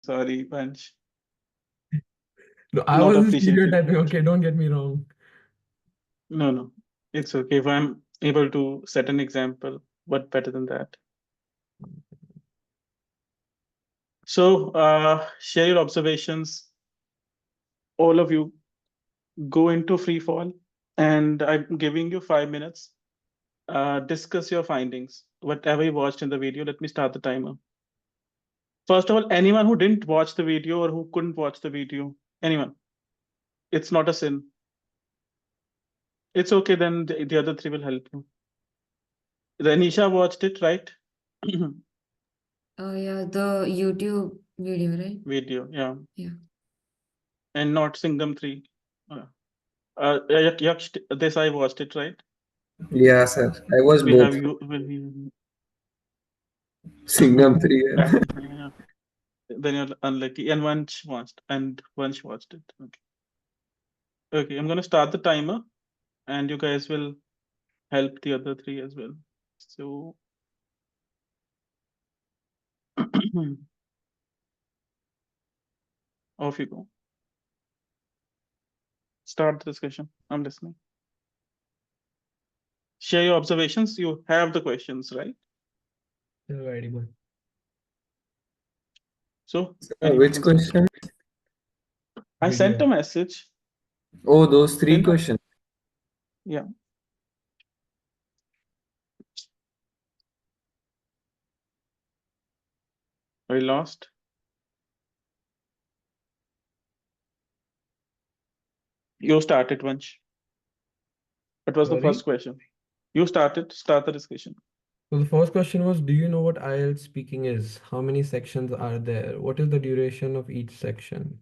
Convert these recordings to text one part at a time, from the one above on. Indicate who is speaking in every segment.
Speaker 1: Sorry, Vansh.
Speaker 2: No, I
Speaker 1: Not
Speaker 2: wasn't
Speaker 1: appreciated.
Speaker 2: stereotyping. Okay, don't get me wrong.
Speaker 1: No, no. It's okay. If I'm able to set an example, what better than that? So, share your observations. All of you go into free fall, and I'm giving you 5 minutes. Discuss your findings. Whatever you watched in the video, let me start the timer. First of all, anyone who didn't watch the video or who couldn't watch the video, anyone, it's not a sin. It's okay, then the other three will help you. Renisha watched it, right?
Speaker 3: Oh yeah, the YouTube video, right?
Speaker 1: Video, yeah.
Speaker 3: Yeah.
Speaker 1: And not Singham 3. Yaksh, this I watched it, right?
Speaker 4: Yeah, sir. I was
Speaker 1: We have
Speaker 4: both.
Speaker 1: you.
Speaker 4: Singham 3.
Speaker 1: Yeah. Then you're unlucky. And Vansh watched it. Okay. Okay, I'm gonna start the timer, and you guys will help the other three as well. So off you go. Start the discussion. I'm listening. Share your observations. You have the questions, right?
Speaker 2: Alrighty, man.
Speaker 1: So anyone
Speaker 4: Which
Speaker 1: can start.
Speaker 4: question?
Speaker 1: I sent
Speaker 2: Video.
Speaker 1: a message.
Speaker 4: Oh, those three
Speaker 1: Then
Speaker 4: questions.
Speaker 1: yeah. I lost. You started, Vansh. What was the
Speaker 2: Sorry.
Speaker 1: first question? You started. Start the discussion.
Speaker 2: So the first question was, do you know what IELTS speaking is? How many sections are there? What is the duration of each section?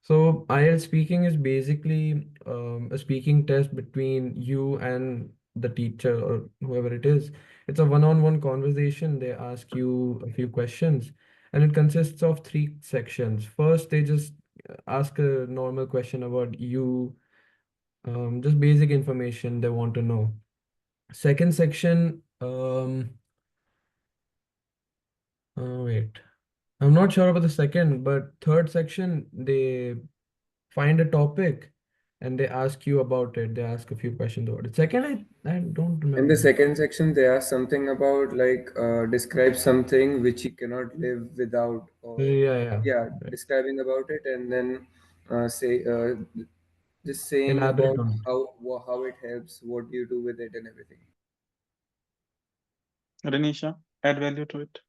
Speaker 2: So IELTS speaking is basically a speaking test between you and the teacher or whoever it is. It's a one-on-one conversation. They ask you a few questions, and it consists of three sections. First, they just ask a normal question about you, just basic information they want to know. Second section, wait. I'm not sure about the second, but third section, they find a topic and they ask you about it. They ask a few questions about it. Second, I don't
Speaker 4: In the
Speaker 2: remember.
Speaker 4: second section, they ask something about like describe something which you cannot live without, or
Speaker 2: Yeah, yeah.
Speaker 4: yeah,
Speaker 2: Right.
Speaker 4: describing about it, and then say just saying
Speaker 2: Elaborate
Speaker 4: about
Speaker 2: on it.
Speaker 4: how it helps, what do you do with it, and everything.
Speaker 1: Renisha, add value to it.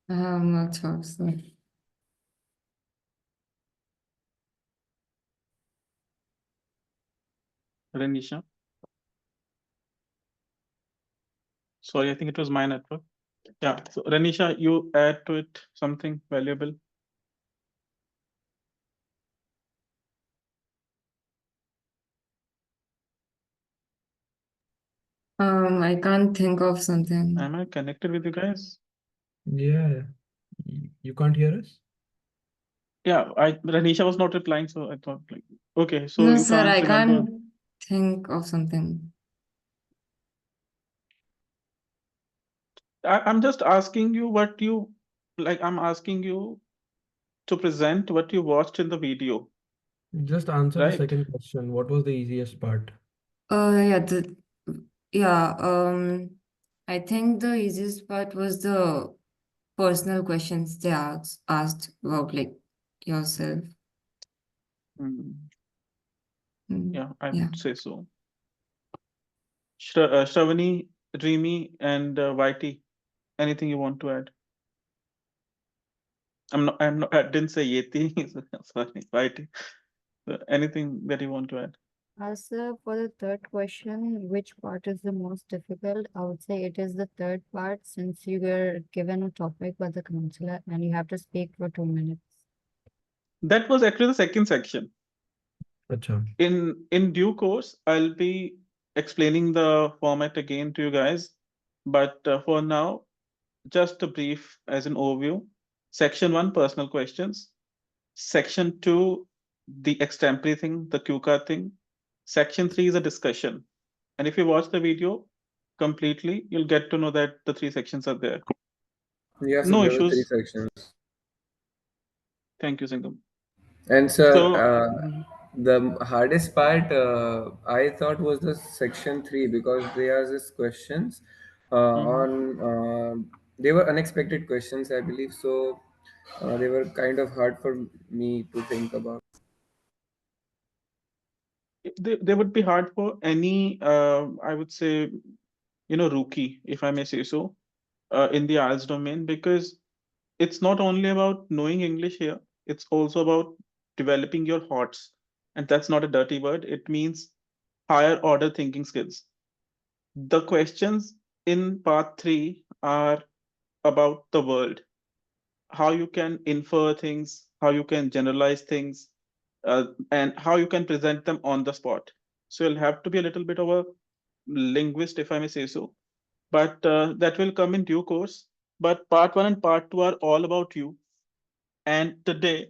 Speaker 3: I'm not sure. So.
Speaker 1: Renisha. Sorry, I think it was my network. Yeah. So Renisha, you add to it something valuable.
Speaker 3: I can't think of something.
Speaker 1: Am I connected with you guys?
Speaker 2: Yeah. You can't hear us?
Speaker 1: Yeah, Renisha was not replying, so I thought like, okay, so
Speaker 3: No,
Speaker 1: you
Speaker 3: sir,
Speaker 1: can't
Speaker 3: I
Speaker 1: remember.
Speaker 3: can't think of something.
Speaker 1: I'm just asking you what you like. I'm asking you to present what you watched in the video,
Speaker 2: Just answer the
Speaker 1: right?
Speaker 2: second question. What was the easiest part?
Speaker 3: Yeah, yeah, I think the easiest part was the personal questions they asked about like yourself.
Speaker 1: Hmm.
Speaker 3: Mm,
Speaker 1: Yeah, I
Speaker 3: yeah.
Speaker 1: would say so. Shravani, Dreamy, and Whitey, anything you want to add? I'm not. I didn't say Yeti. Sorry, Whitey. So anything that you want to add?
Speaker 5: As for the third question, which part is the most difficult? I would say it is the third part since you were given a topic by the counselor and you have to speak for 2 minutes.
Speaker 1: That was actually the second section.
Speaker 2: Acha.
Speaker 1: In due course, I'll be explaining the format again to you guys. But for now, just a brief as an overview. Section 1, personal questions. Section 2, the extempore thing, the cue card thing. Section 3 is a discussion. And if you watch the video, completely, you'll get to know that the three sections are there.
Speaker 4: Yeah, so
Speaker 1: No
Speaker 4: there were three
Speaker 1: issues.
Speaker 4: sections.
Speaker 1: Thank you, Singam.
Speaker 4: And sir,
Speaker 1: So, mhm,
Speaker 4: the hardest part I thought was the section 3, because there are these questions
Speaker 1: mhm.
Speaker 4: on they were unexpected questions, I believe. So they were kind of hard for me to think about.
Speaker 1: They would be hard for any, I would say, rookie, if I may say so, in the IELTS domain, because it's not only about knowing English here, it's also about developing your HOTS. And that's not a dirty word, it means higher order thinking skills. The questions in part three are about the world, how you can infer things, how you can generalize things, and how you can present them on the spot. So you'll have to be a little bit of a linguist, if I may say so, but that will come in due course. But part one and part two are all about you. And today,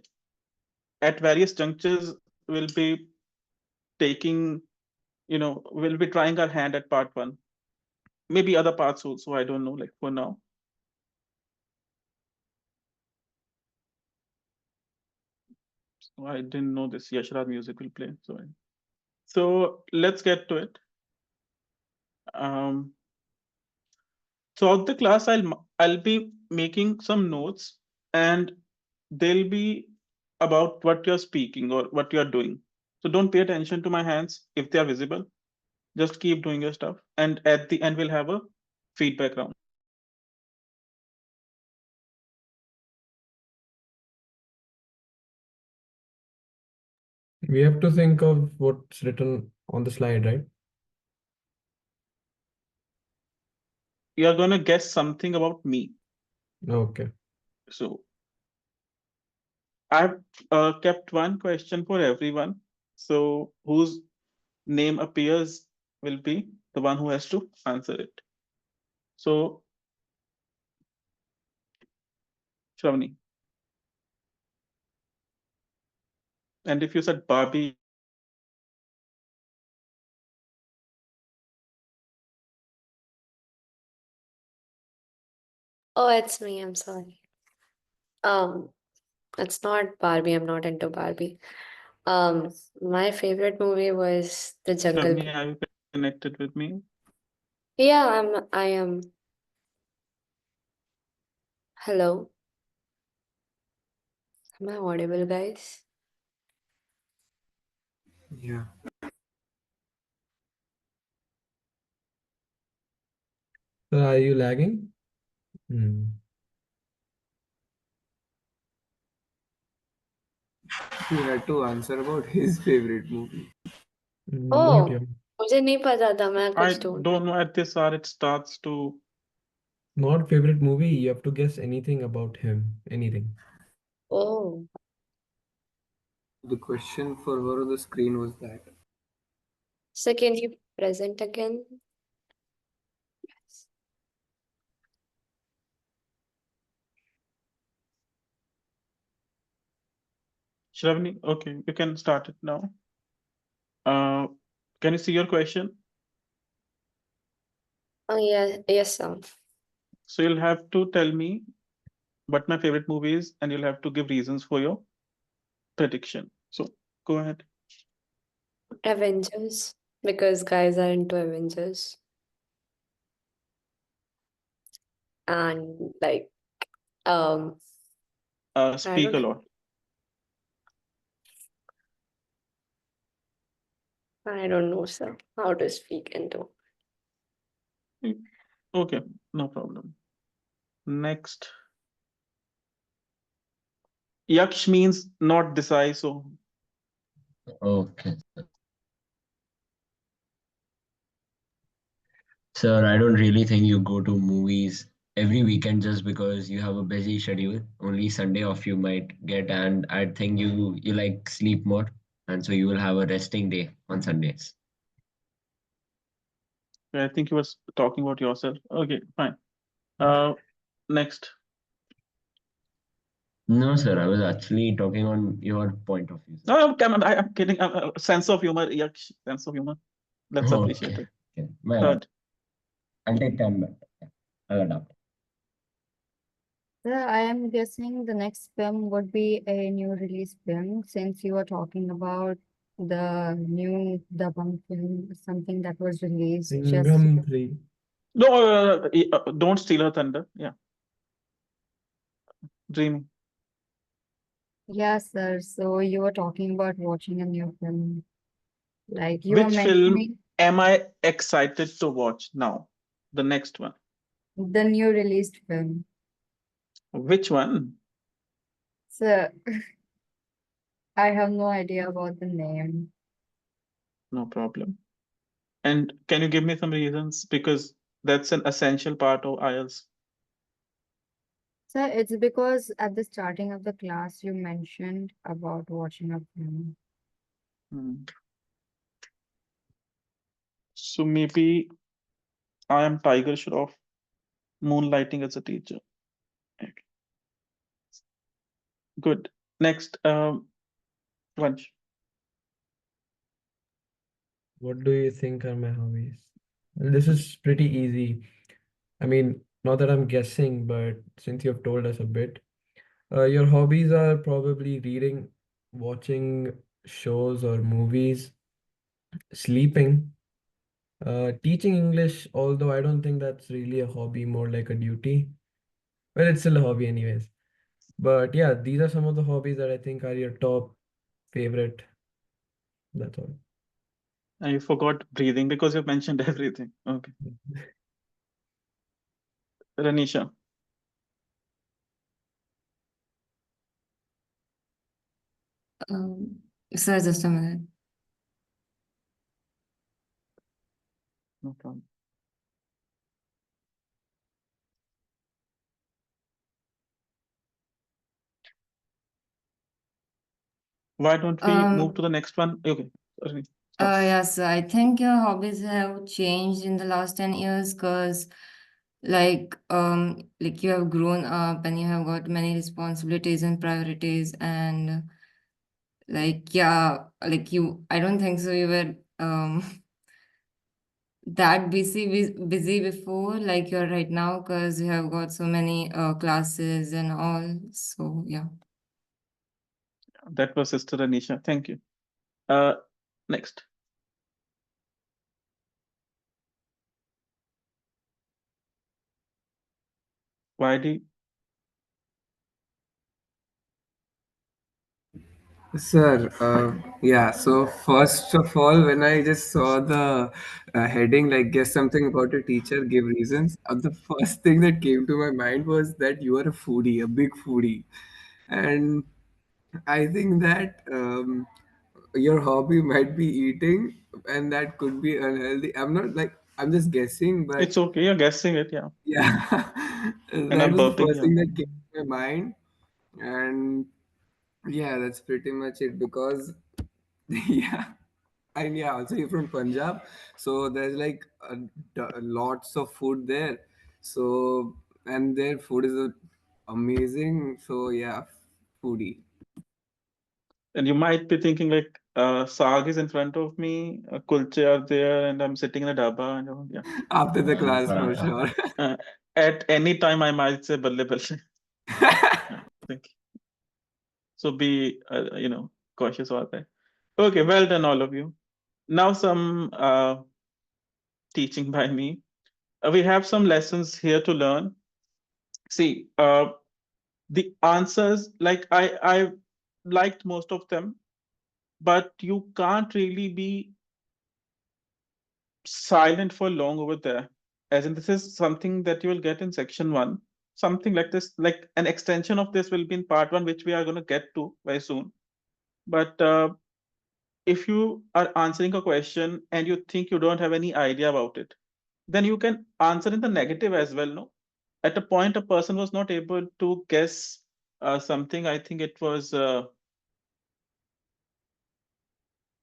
Speaker 1: at various junctures, we'll be taking, we'll be trying our hand at part one. Maybe other parts also, I don't know, like for now. So I didn't know this Yashraj music will play. So let's get to it. Um, throughout the class, I'll be making some notes, and they'll be about what you're speaking or what you're doing. So don't pay attention to my hands if they are visible. Just keep doing your stuff. And at the end, we'll have a feedback round.
Speaker 2: We have to think of what's written on the slide, right?
Speaker 1: You're gonna guess something about me.
Speaker 2: Okay.
Speaker 1: So I've kept one question for everyone. So whose name appears will be the one who has to answer it. So Shravani. And if you said Barbie,
Speaker 6: Oh, it's me. I'm sorry. Um, it's not Barbie. I'm not into Barbie. My favorite movie was The Jungle
Speaker 1: Shravani,
Speaker 6: Book.
Speaker 1: are you connected with me?
Speaker 6: Yeah, I am. Hello. Am I audible, guys?
Speaker 4: Yeah.
Speaker 2: So are you lagging? Hmm.
Speaker 4: He had to answer about his favorite movie.
Speaker 2: Not
Speaker 6: Oh,
Speaker 2: yet.
Speaker 6: मुझे नहीं पता था मैं
Speaker 1: I
Speaker 6: कुछ ढूंढ
Speaker 1: don't know, at this hour it starts to.
Speaker 2: Not favorite movie. You have to guess anything about him. Anything.
Speaker 6: Oh,
Speaker 4: The question for her on the screen was that.
Speaker 6: so can you present again?
Speaker 1: Shravani, okay, you can start it now. Uh, can you see your question?
Speaker 6: Oh yeah, yes, sir.
Speaker 1: So you'll have to tell me what my favorite movie is, and you'll have to give reasons for your prediction. So go ahead.
Speaker 6: Avengers, because guys are into Avengers, and like um, I
Speaker 1: Speak
Speaker 6: don't
Speaker 1: a lot.
Speaker 6: I don't know, sir, how to speak into.
Speaker 1: Mm, okay, no problem. Next. Yaksh means not decisive. So
Speaker 7: Okay. Sir, I don't really think you go to movies every weekend just because you have a busy schedule. Only Sunday off you might get, and I think you like sleep more, and so you will have a resting day on Sundays.
Speaker 1: I think you were talking about yourself. Okay, fine. Uh, next.
Speaker 7: No, sir, I was actually talking on your point of view, sir.
Speaker 1: No, I'm kidding. Sense of humor, Yaksh, sense of humor. Let's appreciate
Speaker 7: Okay,
Speaker 1: it.
Speaker 7: okay. My bad.
Speaker 1: Third.
Speaker 7: I'll take 10, but yeah, I'll adapt.
Speaker 5: Sir, I am guessing the next film would be a new release film since you were talking about the new Dabang film, something that was released just.
Speaker 2: Singham 3.
Speaker 1: No, don't steal her thunder. Yeah, dreaming.
Speaker 5: Yes, sir. So you were talking about watching a new film. Like you were
Speaker 1: Which film
Speaker 5: mentioning
Speaker 1: am I excited to watch now? The next one.
Speaker 5: the new released film.
Speaker 1: Which one?
Speaker 5: So I have no idea about the name.
Speaker 1: No problem. And can you give me some reasons? Because that's an essential part of IELTS.
Speaker 5: So it's because at the starting of the class you mentioned about watching a film.
Speaker 1: Hmm. So maybe I am Tiger Shroff, moonlighting as a teacher. Okay, good. Next, Vansh.
Speaker 2: What do you think are my hobbies? Well, this is pretty easy. I mean, not that I'm guessing, but since you've told us a bit, your hobbies are probably reading, watching shows or movies, sleeping, teaching English, although I don't think that's really a hobby, more like a duty. Well, it's still a hobby, anyways. But yeah, these are some of the hobbies that I think are your top favorite. That's all.
Speaker 1: And you forgot breathing because you mentioned everything. Okay. Ranisha.
Speaker 3: Um, Sir, just a minute.
Speaker 1: No problem. Why don't we move to the next one? Okay. Sorry. Stop.
Speaker 3: Yes, I think your hobbies have changed in the last 10 years because like you have grown up and you have got many responsibilities and priorities and like yeah, like you I don't think so you were that busy before like you're right now because you have got so many classes and all. So yeah.
Speaker 1: That was Sister Ranisha. Thank you. Uh, next. Why do you,
Speaker 4: Sir, yeah, so first of all, when I just saw the heading, like, guess something about your teacher, give reasons, the first thing that came to my mind was that you are a foodie, a big foodie. And I think that your hobby might be eating, and that could be unhealthy. I'm not like, I'm just guessing, but
Speaker 1: it's okay. You're guessing it. Yeah.
Speaker 4: yeah,
Speaker 1: And
Speaker 4: that
Speaker 1: I'm
Speaker 4: was the
Speaker 1: burping
Speaker 4: first
Speaker 1: here.
Speaker 4: thing that came to my mind. And yeah, that's pretty much it because, yeah. And yeah, also you're from Punjab, so there's like lots of food there. So, and their food is amazing. So yeah, foodie.
Speaker 1: And you might be thinking like, Saag is in front of me, kulche are there, and I'm sitting in a dhaba. And yeah.
Speaker 4: After the
Speaker 7: And
Speaker 4: class for
Speaker 7: paratha.
Speaker 4: sure.
Speaker 1: At any time, I might say balle balle. Yeah, thank you. So be, cautious about that. Okay, well done, all of you. Now some teaching by me. We have some lessons here to learn. See, the answers, like I liked most of them, but you can't really be silent for long over there. As in, this is something that you will get in section one. Something like this, like an extension of this will be in part one, which we are going to get to very soon. But if you are answering a question and you think you don't have any idea about it, then you can answer in the negative as well. No, at a point, a person was not able to guess something. I think it was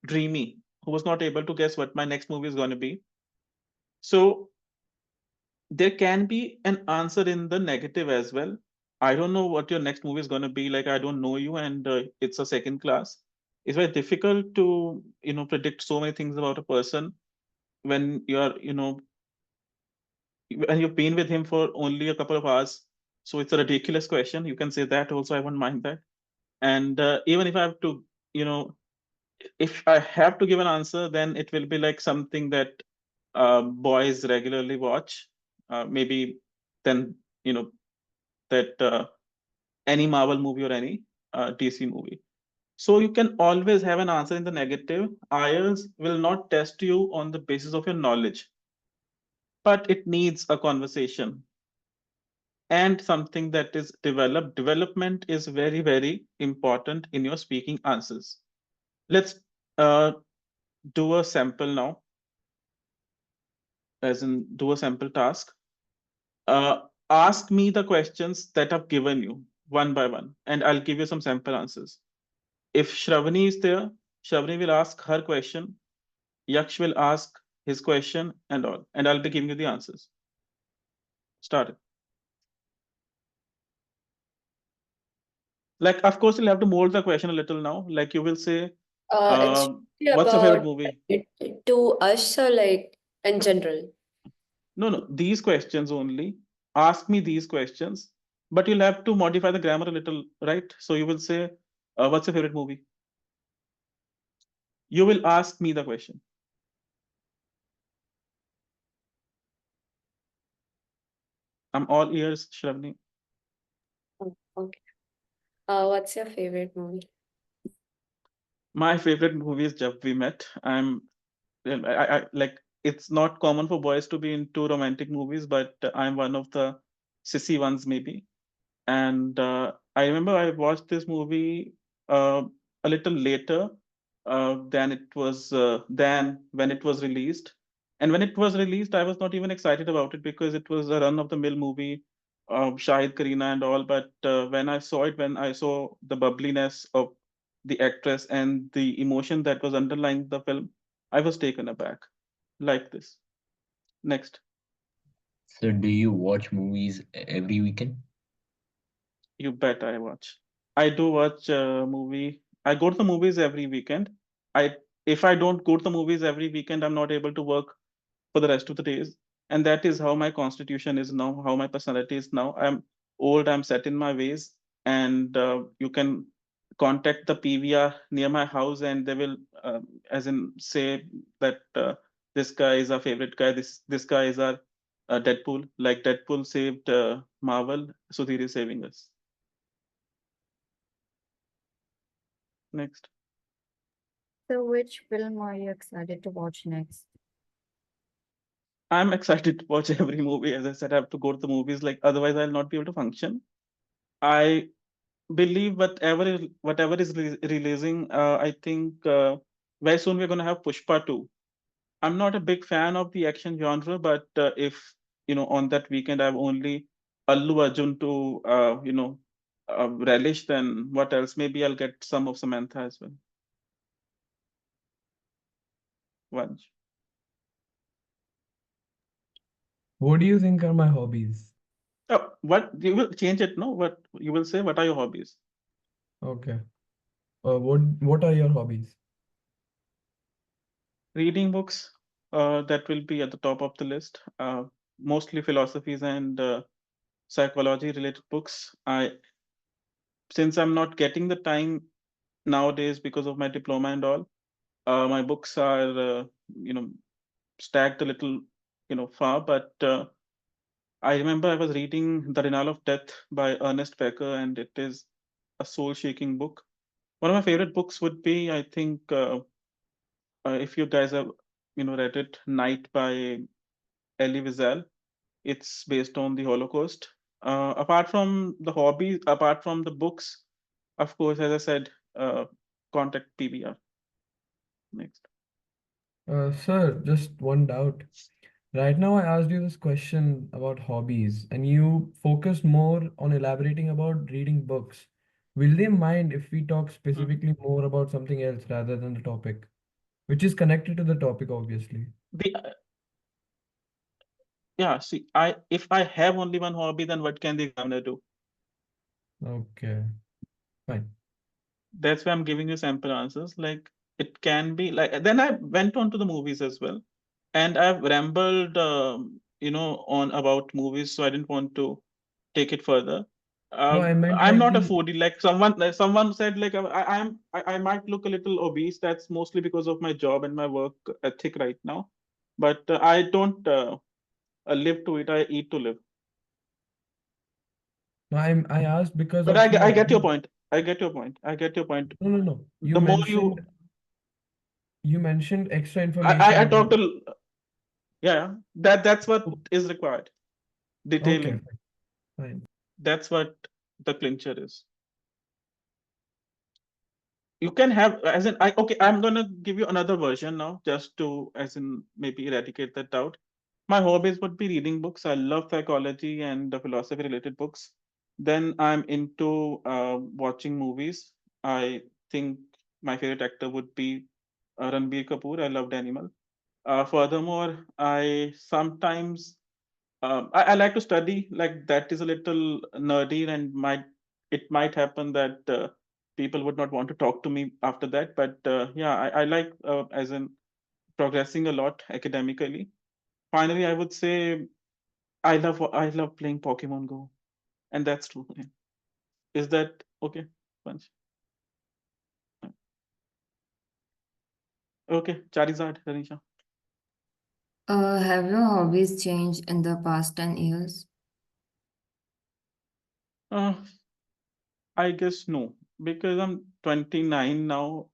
Speaker 1: Dreamy, who was not able to guess what my next movie is going to be. So there can be an answer in the negative as well. I don't know what your next movie is going to be like. I don't know you, and it's a second class. It's very difficult to predict so many things about a person when you are and you've been with him for only a couple of hours, so it's a ridiculous question. You can say that also. I won't mind that. And even if I have to, you know, if I have to give an answer, then it will be like something that boys regularly watch. Maybe then, you know, that any Marvel movie or any DC movie. So you can always have an answer in the negative. IELTS will not test you on the basis of your knowledge, but it needs a conversation and something that is developed. Development is very, very important in your speaking answers. Let's uh, do a sample now, as in do a sample task. Ask me the questions that I've given you one by one, and I'll give you some sample answers. If Shravani is there, Shravani will ask her question, Yaksh will ask his question, and all, and I'll be giving you the answers. Start it. Like, of course, you'll have to mold the question a little now. Like, you will say,
Speaker 6: It's really
Speaker 1: what's your favorite
Speaker 6: about
Speaker 1: movie?
Speaker 6: to us or like in general.
Speaker 1: No, no, these questions only. Ask me these questions, but you'll have to modify the grammar a little, right? So you will say, what's your favorite movie? You will ask me the question. I'm all ears, Shravani.
Speaker 6: Oh, okay. What's your favorite movie?
Speaker 1: My favorite movie is Jab We Met. I like it's not common for boys to be into romantic movies, but I'm one of the sissy ones maybe. And I remember I watched this movie uh, a little later than when it was released. And when it was released, I was not even excited about it because it was a run-of-the-mill movie, Shahid Kareena and all. But when I saw it, when I saw the bubbliness of the actress and the emotion that was underlying the film, I was taken aback. Like this. Next.
Speaker 7: So do you watch movies every weekend?
Speaker 1: You bet I watch. I do watch a movie. I go to the movies every weekend. I If I don't go to the movies every weekend, I'm not able to work for the rest of the days. And that is how my constitution is now, how my personality is now. I'm old, I'm set in my ways, and you can contact the PVR near my house, and they will, as in, say that this guy is our favorite guy. This guy is our Deadpool. Like Deadpool saved Marvel, Sudhir is saving us. Next.
Speaker 5: So which film are you excited to watch next?
Speaker 1: I'm excited to watch every movie. As I said, I have to go to the movies. Like otherwise, I'll not be able to function. I believe whatever is releasing. I think very soon we're going to have Pushpa 2. I'm not a big fan of the action genre, but if on that weekend I have only Allu Arjun to relish, then what else? Maybe I'll get some of Samantha as well. Once.
Speaker 2: What do you think are my hobbies?
Speaker 1: Oh, what you will change it? No, what you will say? What are your hobbies?
Speaker 2: Okay. What are your hobbies?
Speaker 1: Reading books, that will be at the top of the list. Mostly philosophies and psychology related books. Since I'm not getting the time nowadays because of my diploma and all, my books are you know stacked a little far. But I remember I was reading The Renal of Death by Ernest Becker, and it is a soul-shaking book. One of my favorite books would be, I think, if you guys have read it, Night by Elie Wiesel. It's based on the Holocaust. Apart from the hobby, apart from the books, of course, as I said, contact PBR. Next.
Speaker 2: Sir, just one doubt. Right now, I asked you this question about hobbies, and you focused more on elaborating about reading books. Will they mind if we talk
Speaker 1: Mhm.
Speaker 2: specifically more about something else rather than the topic, which is connected to the topic, obviously?
Speaker 1: The Yeah, see, I if I have only one hobby, then what can the examiner do?
Speaker 2: Okay, fine.
Speaker 1: That's why I'm giving you sample answers. Like it can be like then I went on to the movies as well, and I've rambled, on about movies, so I didn't want to take it further.
Speaker 2: No, I meant
Speaker 1: I'm
Speaker 2: like
Speaker 1: not a
Speaker 2: the.
Speaker 1: foodie. Like someone said, like I might look a little obese. That's mostly because of my job and my work ethic right now. But I don't live to eat. I eat to live.
Speaker 2: No, I asked because
Speaker 1: But
Speaker 2: of
Speaker 1: I get your point. I get your point. I get your point.
Speaker 2: No, no, no.
Speaker 1: The more you,
Speaker 2: You mentioned extra
Speaker 1: I
Speaker 2: information
Speaker 1: talked
Speaker 2: about.
Speaker 1: to, yeah, that's what
Speaker 2: Oh,
Speaker 1: is required.
Speaker 2: okay,
Speaker 1: Detailing.
Speaker 2: fine.
Speaker 1: That's what the clincher is. You can have as in I okay, I'm gonna give you another version now, just to as in maybe eradicate that doubt. My hobbies would be reading books. I love psychology and philosophy related books. Then I'm into watching movies. I think my favorite actor would be Ranbir Kapoor. I loved Animal. Furthermore, I sometimes I like to study. Like that is a little nerdy, and it might happen that people would not want to talk to me after that. But yeah, I like as in progressing a lot academically. Finally, I would say I love playing Pokemon Go, and that's true. Yeah. Is that okay, Punch? Okay, Charizard, Tanisha.
Speaker 3: Have your hobbies changed in the past 10 years?
Speaker 1: Uh, I guess no, because I'm 29 now.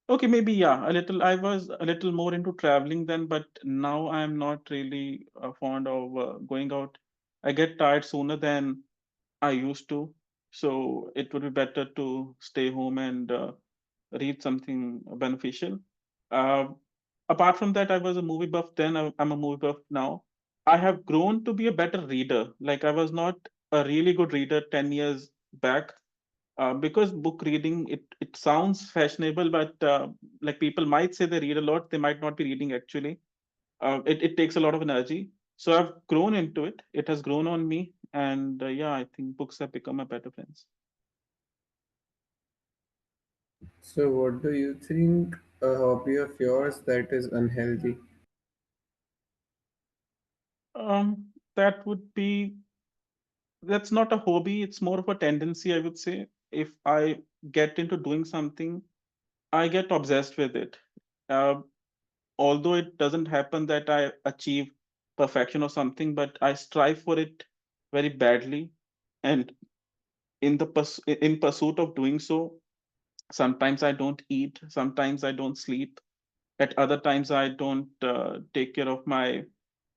Speaker 1: Okay, maybe yeah, a little. I was a little more into traveling then, but now I'm not really fond of going out. I get tired sooner than I used to, so it would be better to stay home and read something beneficial. Uh, Apart from that, I was a movie buff then. I'm a movie buff now. I have grown to be a better reader. Like I was not a really good reader 10 years back because book reading it sounds fashionable, but like people might say they read a lot, they might not be reading actually. It takes a lot of energy. So I've grown into it. It has grown on me, and yeah, I think books have become my better friends.
Speaker 4: So, what do you think a hobby of yours that is unhealthy?
Speaker 1: That would be that's not a hobby. It's more of a tendency, I would say. If I get into doing something, I get obsessed with it. Uh, Although it doesn't happen that I achieve perfection or something, but I strive for it very badly. And in pursuit of doing so, sometimes I don't eat, sometimes I don't sleep, at other times I don't take care of my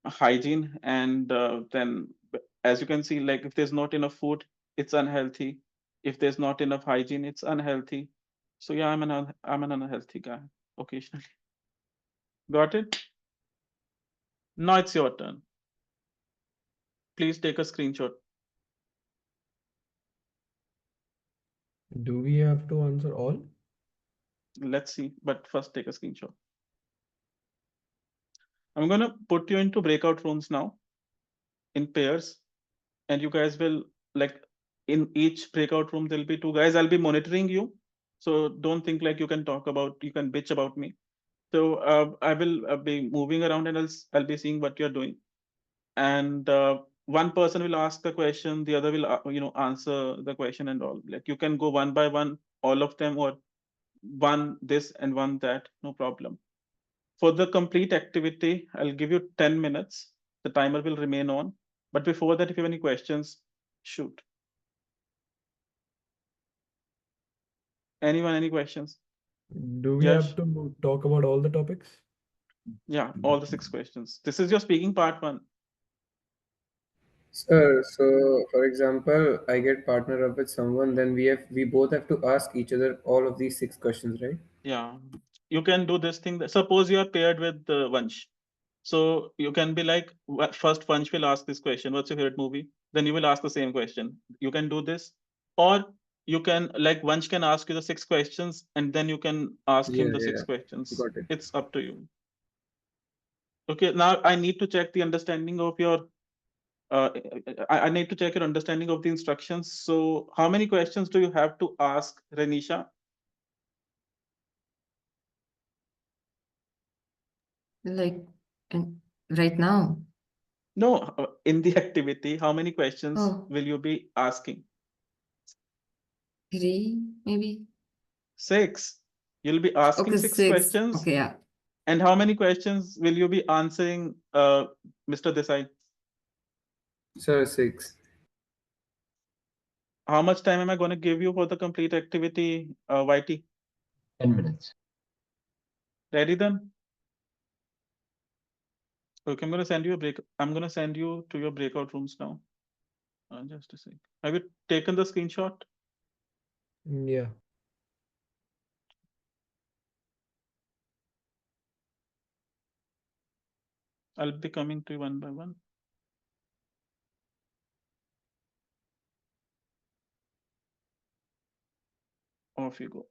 Speaker 1: hygiene, and then as you can see, like if there's not enough food, it's unhealthy. If there's not enough hygiene, it's unhealthy. So yeah, I'm an unhealthy guy occasionally. Got it? Now it's your turn. Please take a screenshot.
Speaker 2: Do we have to answer all?
Speaker 1: Let's see, but first take a screenshot. I'm gonna put you into breakout rooms now in pairs, and you guys will like in each breakout room there'll be two guys. I'll be monitoring you, so don't think like you can bitch about me. So I will be moving around, and I'll be seeing what you're doing, and one person will ask the question, the other will answer the question, and all like you can go one by one, all of them, or one this and one that, no problem. For the complete activity, I'll give you 10 minutes. The timer will remain on. But before that, if you have any questions, shoot. Anyone, any questions?
Speaker 2: Do we have
Speaker 1: Yash?
Speaker 2: to talk about all the topics?
Speaker 1: Yeah, all the 6 questions. This is your speaking part one.
Speaker 4: Sir, so for example, I get partnered up with someone, then we both have to ask each other all of these six questions, right?
Speaker 1: Yeah. You can do this thing. Suppose you are paired with Vansh. So you can be like, first Vansh will ask this question, what's your favorite movie? Then you will ask the same question. You can do this. Or you can, like, Vansh can ask you the 6 questions, and then you can ask him
Speaker 4: Yeah,
Speaker 1: the
Speaker 4: yeah,
Speaker 1: six
Speaker 4: yeah.
Speaker 1: questions.
Speaker 4: Got it.
Speaker 1: It's up to you. Okay, now I need to check the understanding of your uh, I need to check your understanding of the instructions. So how many questions do you have to ask, Renisha?
Speaker 3: Like, and right now.
Speaker 1: No, in the activity, how many questions
Speaker 3: Oh,
Speaker 1: will you be asking?
Speaker 3: 3 maybe.
Speaker 1: 6. You'll be asking
Speaker 3: Okay,
Speaker 1: 6
Speaker 3: 6.
Speaker 1: questions.
Speaker 3: Okay, yeah.
Speaker 1: And how many questions will you be answering, Mr. Desai?
Speaker 4: So 6.
Speaker 1: How much time am I going to give you for the complete activity, YT?
Speaker 7: 10 minutes.
Speaker 1: Ready then? Okay, I'm going to send you a break. I'm going to send you to your breakout rooms now. Just a sec. Have you taken the screenshot?
Speaker 2: Yeah.
Speaker 1: I'll be coming to you one by one. Off you go.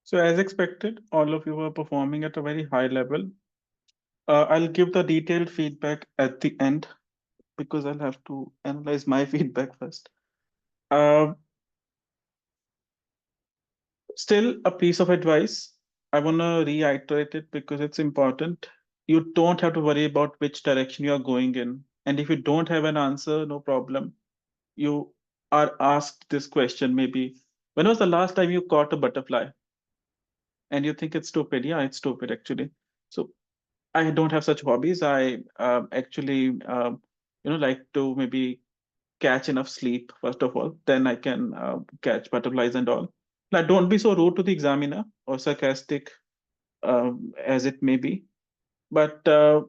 Speaker 1: So as expected, all of you were performing at a very high level. I'll give the detailed feedback at the end because I'll have to analyze my feedback first. Uh, Still, a piece of advice. I want to reiterate it because it's important. You don't have to worry about which direction you are going in. And if you don't have an answer, no problem. You are asked this question maybe. When was the last time you caught a butterfly? And you think it's stupid. Yeah, it's stupid actually. So I don't have such hobbies. I actually, like to maybe catch enough sleep, first of all. Then I can catch butterflies and all. Now, don't be so rude to the examiner or sarcastic as it may be. But the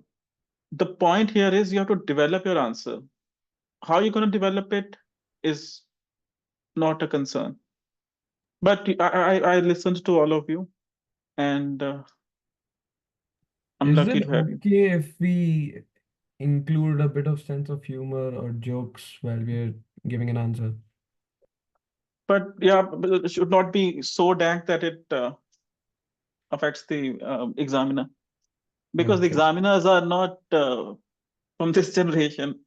Speaker 1: point here is you have to develop your answer. How you're going to develop it is not a concern. But I listened to all of you, and I'm
Speaker 2: Is
Speaker 1: lucky
Speaker 2: it
Speaker 1: to have you.
Speaker 2: okay if we include a bit of sense of humor or jokes while we're giving an answer?
Speaker 1: But yeah, but it should not be so dank that it affects the examiner, because the
Speaker 2: Okay.
Speaker 1: examiners are not from this generation.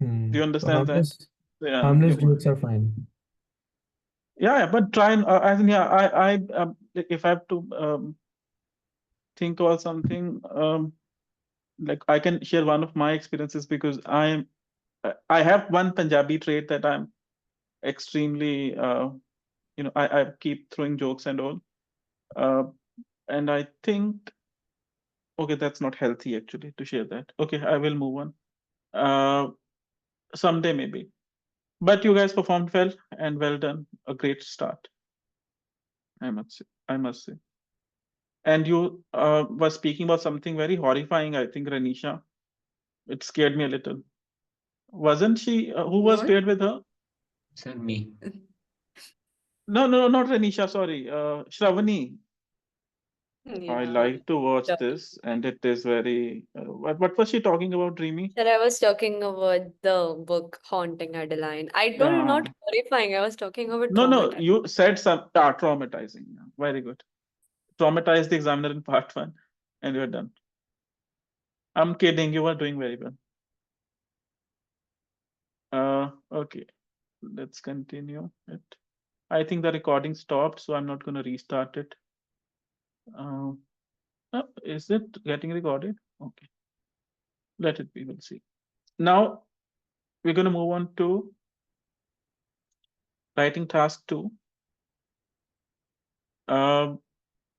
Speaker 1: Do you
Speaker 2: So
Speaker 1: understand that? Yeah,
Speaker 2: harmless
Speaker 1: you,
Speaker 2: jokes are fine.
Speaker 1: yeah, but try and as in, yeah, if I have to think about something, like I can share one of my experiences because I have one Punjabi trait that I'm extremely, I keep throwing jokes and all, uh, and I think, okay, that's not healthy actually to share that. Okay, I will move on. Someday maybe. But you guys performed well and well done. A great start, I must say. I must say. And you were speaking about something very horrifying, I think, Ranisha. It scared me a little. Wasn't she? Who was
Speaker 3: What?
Speaker 1: paired with her?
Speaker 7: Sir, me.
Speaker 1: No, no, not Ranisha, sorry. Shravani. I
Speaker 6: Yeah.
Speaker 1: like to watch this, and it is very. What was she talking about, Dreamy?
Speaker 6: Sir, I was talking about the book Haunting Adeline. I told
Speaker 1: Yeah.
Speaker 6: not horrifying, I was talking about
Speaker 1: No, no,
Speaker 6: traumatizing.
Speaker 1: you said some traumatizing. Yeah, very good. Traumatize the examiner in part one, and you're done. I'm kidding. You are doing very well. Okay, let's continue it. I think the recording stopped, so I'm not going to restart it. Uh, is it getting recorded? Okay, let it be. We'll see. Now we're going to move on to writing task two. Uh,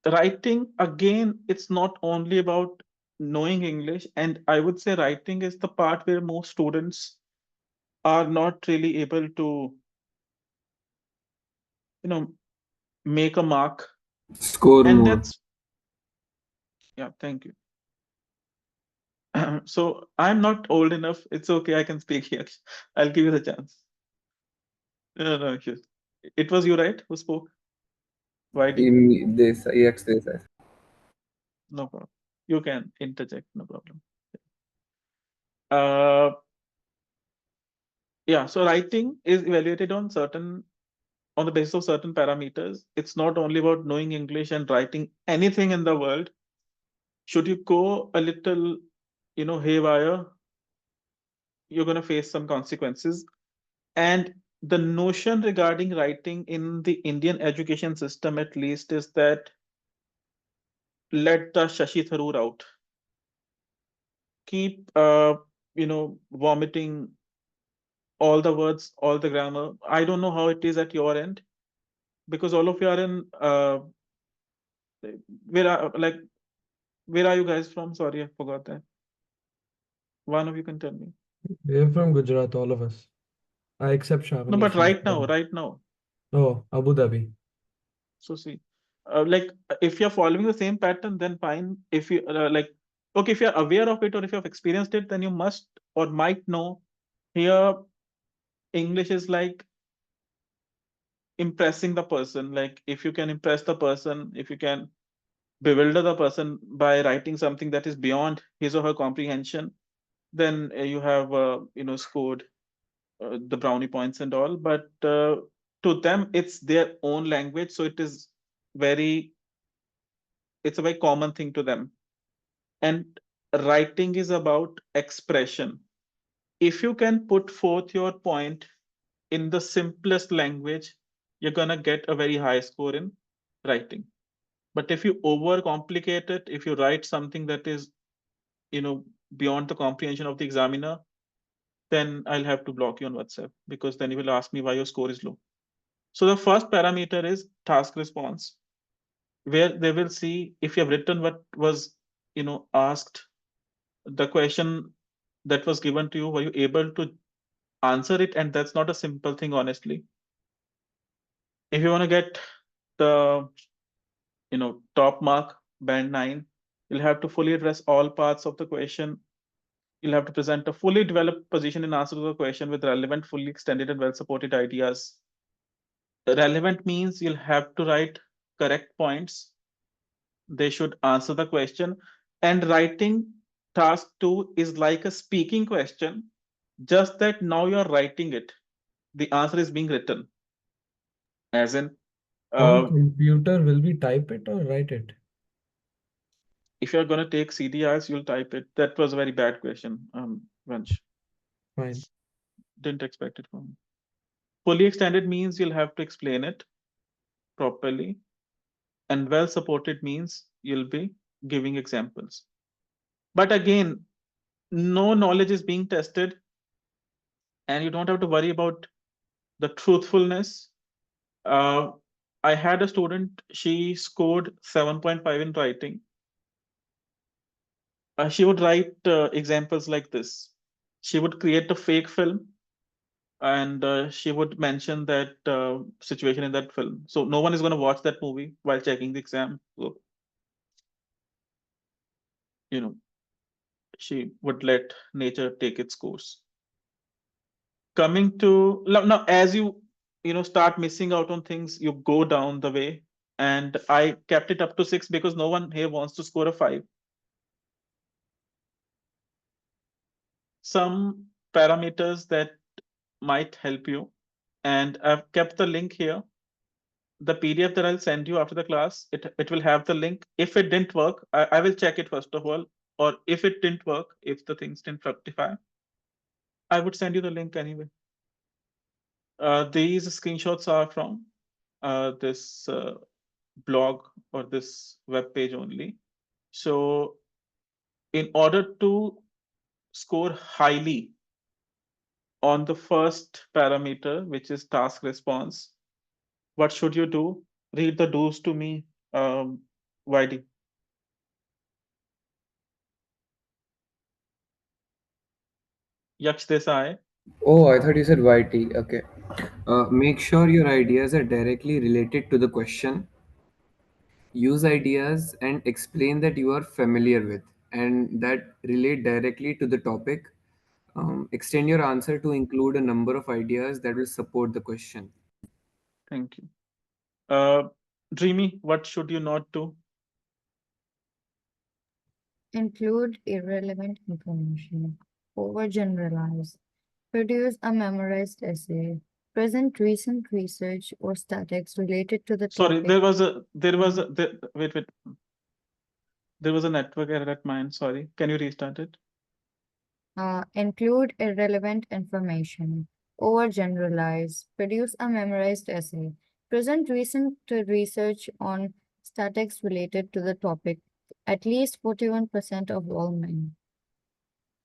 Speaker 1: Writing, again, it's not only about knowing English, and I would say writing is the part where most students are not really able to, you know, make a mark.
Speaker 4: Score
Speaker 1: And
Speaker 4: more.
Speaker 1: that's, yeah, thank you. So I'm not old enough. It's okay. I can speak here. I'll give you the chance. No, no, no. It was you, right? Who spoke? YD?
Speaker 4: In this, EX this.
Speaker 1: No problem. You can interject. No problem. Uh, yeah. So writing is evaluated on the basis of certain parameters. It's not only about knowing English and writing anything in the world. Should you go a little, haywire, you're going to face some consequences. And the notion regarding writing in the Indian education system, at least, is that let the Shashi Tharoor out. Keep, vomiting all the words, all the grammar. I don't know how it is at your end because all of you are in, where are, like, where are you guys from? Sorry, I forgot that. One of you can tell me.
Speaker 2: We're from Gujarat, all of us. I accept
Speaker 1: No,
Speaker 2: Shavani.
Speaker 1: but
Speaker 2: She's
Speaker 1: right now,
Speaker 2: from,
Speaker 1: right now.
Speaker 2: oh, Abu Dhabi.
Speaker 1: So see, like if you're following the same pattern, then fine. If you okay, if you're aware of it or if you've experienced it, then you must or might know here English is like impressing the person. Like if you can impress the person, if you can bewilder the person by writing something that is beyond his or her comprehension, then you have scored the brownie points and all. But to them, it's their own language, so it is very, it's a very common thing to them. And writing is about expression. If you can put forth your point in the simplest language, you're gonna get a very high score in writing. But if you overcomplicate it, if you write something that is, beyond the comprehension of the examiner, then I'll have to block you on WhatsApp, because then you will ask me why your score is low. So the first parameter is task response, where they will see if you have written what was, asked, the question that was given to you, were you able to answer it? And that's not a simple thing, honestly. If you want to get the, top mark, band 9, you'll have to fully address all parts of the question. You'll have to present a fully developed position in answer to the question with relevant, fully extended, and well supported ideas. Relevant means you'll have to write correct points. They should answer the question. And writing task 2 is like a speaking question, just that now you're writing it. The answer is being written. As in,
Speaker 2: On
Speaker 1: uh,
Speaker 2: computer, will we type it or write it?
Speaker 1: if you're going to take CDIs, you'll type it. That was a very bad question, Vansh.
Speaker 2: Fine.
Speaker 1: Didn't expect it from you. Fully extended means you'll have to explain it properly. And well supported means you'll be giving examples. But again, no knowledge is being tested, and you don't have to worry about the truthfulness. Uh, I had a student, she scored 7.5 in writing. She would write examples like this. She would create a fake film, and she would mention that situation in that film. So no one is going to watch that movie while checking the exam. So, you know, she would let nature take its course. Coming to now, as you start missing out on things, you go down the way. And I kept it up to 6 because no one here wants to score a 5. Some parameters that might help you, and I've kept the link here. The PDF that I'll send you after the class, it will have the link. If it didn't work, I will check it first of all. Or if it didn't work, if the things didn't fructify, I would send you the link anyway. These screenshots are from this blog or this web page only. So in order to score highly on the first parameter, which is task response, what should you do? Read the do's to me, YD. Yaksh Desai.
Speaker 4: Oh, I thought you said YT. Okay. Make sure your ideas are directly related to the question. Use ideas and explain that you are familiar with and that relate directly to the topic. Extend your answer to include a number of ideas that will support the question.
Speaker 1: Thank you. Dreamy, what should you not do?
Speaker 5: Include irrelevant information. Overgeneralize. Produce a memorized essay. Present recent research or statistics related to the
Speaker 1: Sorry,
Speaker 5: topic.
Speaker 1: wait. There was a network error at mine. Sorry. Can you restart it?
Speaker 5: Include irrelevant information. Overgeneralize. Produce a memorized essay. Present recent research on statistics related to the topic. At least 41% of all men.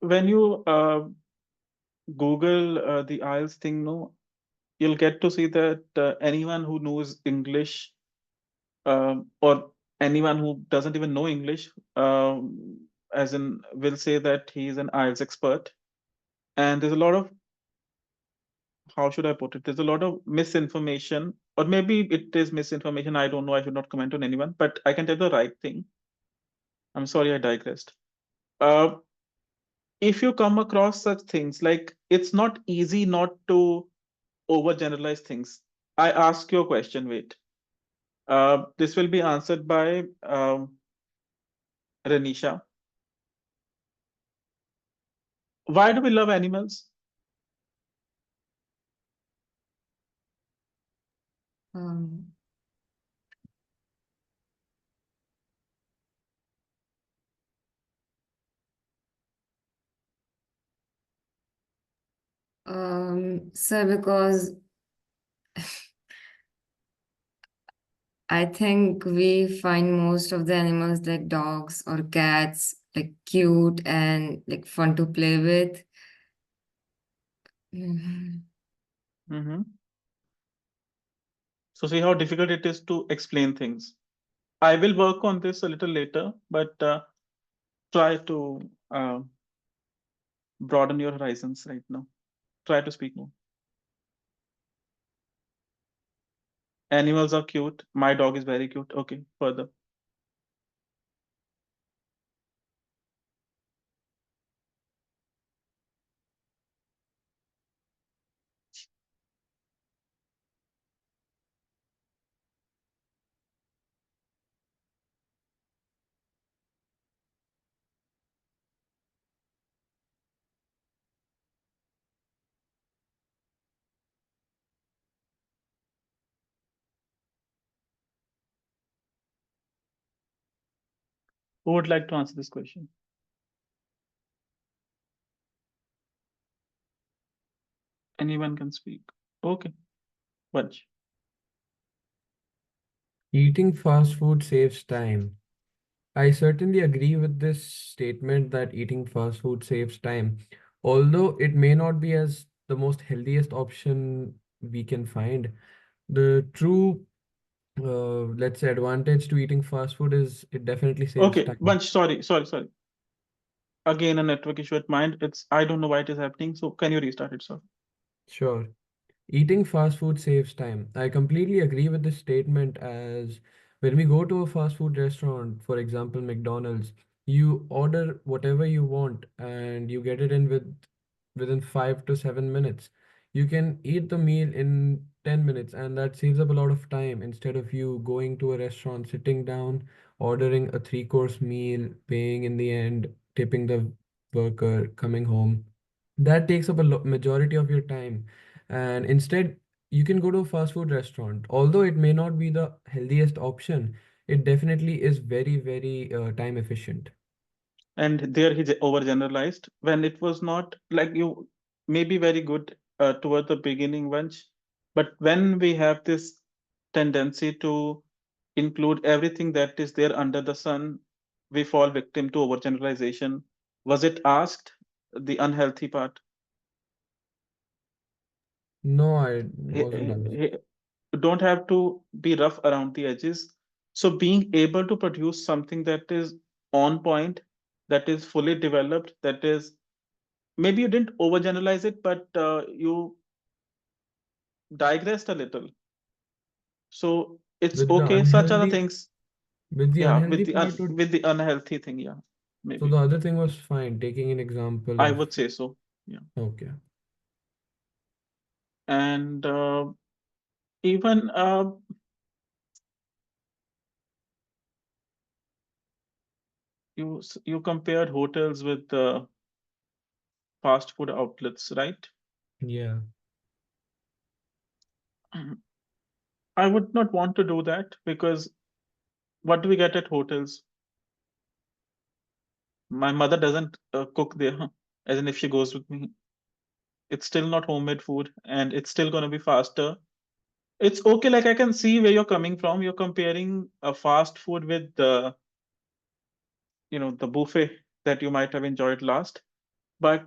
Speaker 1: When you Google the IELTS thing, no, you'll get to see that anyone who knows English, or anyone who doesn't even know English, as in, will say that he's an IELTS expert. And there's a lot of, how should I put it? There's a lot of misinformation, or maybe it is misinformation. I don't know. I should not comment on anyone, but I can tell the right thing. I'm sorry, I digressed. Uh, if you come across such things, like, it's not easy not to overgeneralize things. I ask you a question, wait. This will be answered by Renisha. Why do we love animals?
Speaker 3: Um, Sir, because I think we find most of the animals like dogs or cats like cute and like fun to play with. Mhm.
Speaker 1: Mm-hmm. So see how difficult it is to explain things. I will work on this a little later, but try to broaden your horizons right now. Try to speak more. Animals are cute. My dog is very cute. Okay, further. Who would like to answer this question? Anyone can speak. Okay, bunch.
Speaker 2: Eating fast food saves time. I certainly agree with this statement that eating fast food saves time, although it may not be as the most healthiest option we can find. The true, let's say, advantage to eating fast food is it definitely saves
Speaker 1: Okay,
Speaker 2: time.
Speaker 1: bunch. Sorry. Again, a network issue at mine. It's I don't know why it is happening. So can you restart it, sir?
Speaker 2: Sure. Eating fast food saves time. I completely agree with this statement as when we go to a fast food restaurant, for example, McDonald's, you order whatever you want and you get it in within 5 to 7 minutes. You can eat the meal in 10 minutes and that saves up a lot of time instead of you going to a restaurant, sitting down, ordering a three-course meal, paying in the end, tipping the worker, coming home. That takes up a majority of your time, and instead you can go to a fast food restaurant. Although it may not be the healthiest option, it definitely is very time efficient.
Speaker 1: And there he overgeneralized when it was not like you may be very good toward the beginning bunch, but when we have this tendency to include everything that is there under the sun, we fall victim to overgeneralization. Was it asked the unhealthy part?
Speaker 2: No, I
Speaker 1: He-
Speaker 2: wasn't asked.
Speaker 1: he- you don't have to be rough around the edges. So being able to produce something that is on point, that is fully developed, that is maybe you didn't overgeneralize it, but you digressed a little. So it's
Speaker 2: with the
Speaker 1: okay. Such other
Speaker 2: unhealthy
Speaker 1: things,
Speaker 2: with the
Speaker 1: yeah.
Speaker 2: unhealthy part would,
Speaker 1: With the unhealthy thing, yeah,
Speaker 2: so
Speaker 1: maybe
Speaker 2: the other thing was fine, taking an example
Speaker 1: I
Speaker 2: of,
Speaker 1: would say so. Yeah,
Speaker 2: okay.
Speaker 1: and even you compared hotels with fast food outlets, right?
Speaker 2: Yeah.
Speaker 1: I would not want to do that because what do we get at hotels? My mother doesn't cook there, as in if she goes with me, it's still not homemade food and it's still going to be faster. It's okay, like I can see where you're coming from. You're comparing a fast food with the, the buffet that you might have enjoyed last. But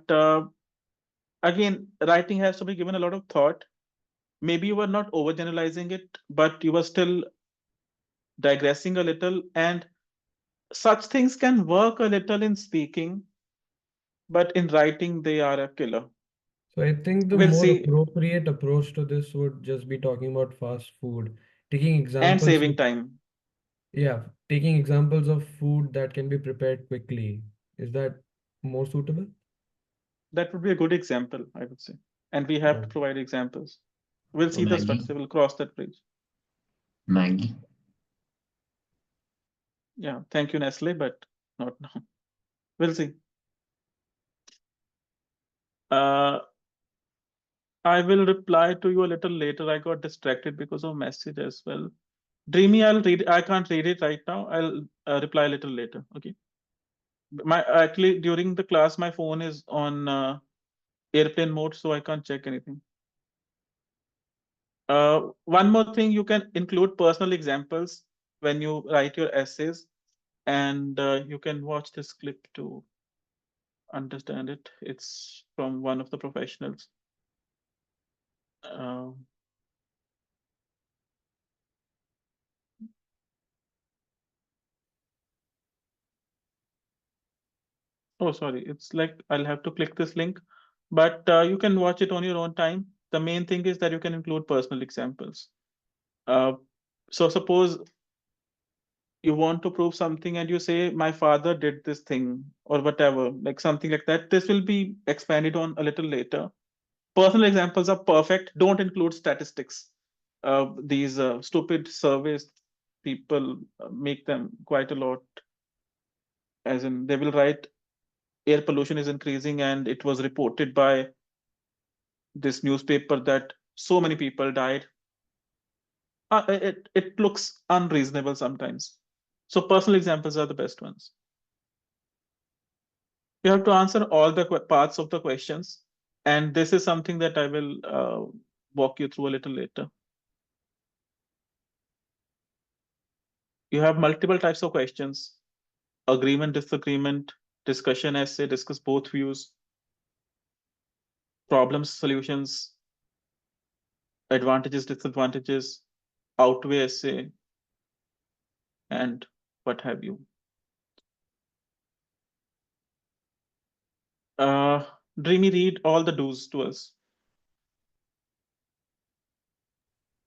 Speaker 1: again, writing has to be given a lot of thought. Maybe you were not overgeneralizing it, but you were still digressing a little. And such things can work a little in speaking, but in writing, they are a killer.
Speaker 2: So I think the
Speaker 1: We'll
Speaker 2: more
Speaker 1: see.
Speaker 2: appropriate approach to this would just be talking about fast food, taking
Speaker 1: And
Speaker 2: examples
Speaker 1: saving
Speaker 2: with,
Speaker 1: time.
Speaker 2: yeah, taking examples of food that can be prepared quickly. Is that more suitable?
Speaker 1: That would be a good example, I would say. And we have to
Speaker 2: Oh.
Speaker 1: provide examples. We'll
Speaker 7: So
Speaker 1: see the
Speaker 7: Maggie,
Speaker 1: structure, we'll cross that bridge.
Speaker 7: Maggie.
Speaker 1: Yeah, thank you, Nestle, but not now. We'll see. Uh, I will reply to you a little later. I got distracted because of message as well. Dreamy, I'll read. I can't read it right now. I'll reply a little later. Okay. My actually during the class, my phone is on airplane mode, so I can't check anything. One more thing, you can include personal examples when you write your essays, and you can watch this clip to understand it. It's from one of the professionals. Uh, oh, sorry, it's like I'll have to click this link, but you can watch it on your own time. The main thing is that you can include personal examples. Uh, so suppose you want to prove something and you say my father did this thing or whatever, like something like that. This will be expanded on a little later. Personal examples are perfect. Don't include statistics. These stupid surveys, people make them quite a lot, as in they will write air pollution is increasing and it was reported by this newspaper that so many people died. It looks unreasonable sometimes. So personal examples are the best ones. You have to answer all the parts of the questions, and this is something that I will walk you through a little later. You have multiple types of questions: agreement, disagreement, discussion essay, discuss both views, problems, solutions, advantages, disadvantages, outweigh essay, and what have you. Dreamy, read all the do's to us.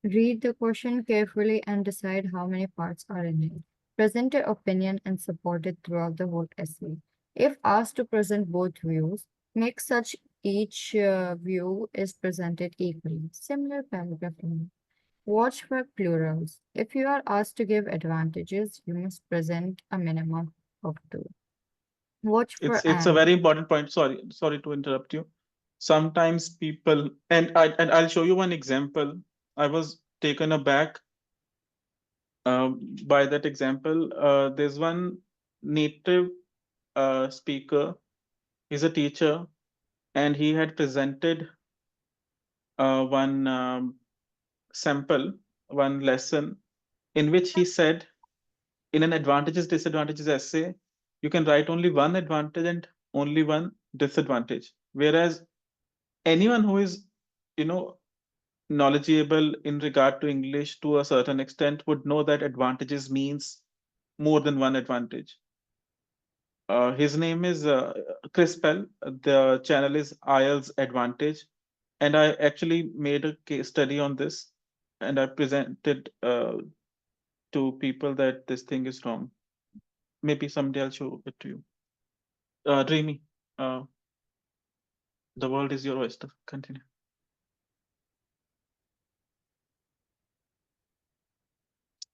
Speaker 5: Read the question carefully and decide how many parts are in it. Present your opinion and support it throughout the whole essay. If asked to present both views, make such each view is presented equally. Similar paragraph in. Watch for plurals. If you are asked to give advantages, you must present a minimum of two. Watch for
Speaker 1: It's a
Speaker 5: and.
Speaker 1: very important point. Sorry to interrupt you. Sometimes people, and I'll show you one example. I was taken aback by that example. There's one native speaker. He's a teacher, and he had presented one sample, one lesson, in which he said, in an advantages disadvantages essay, you can write only one advantage and only one disadvantage. Whereas anyone who is, you know, knowledgeable in regard to English to a certain extent would know that advantages means more than one advantage. His name is Chris Pell. The channel is IELTS Advantage, and I actually made a case study on this, and I presented to people that this thing is wrong. Maybe someday I'll show it to you. Dreamy, uh, the world is your oyster. Continue.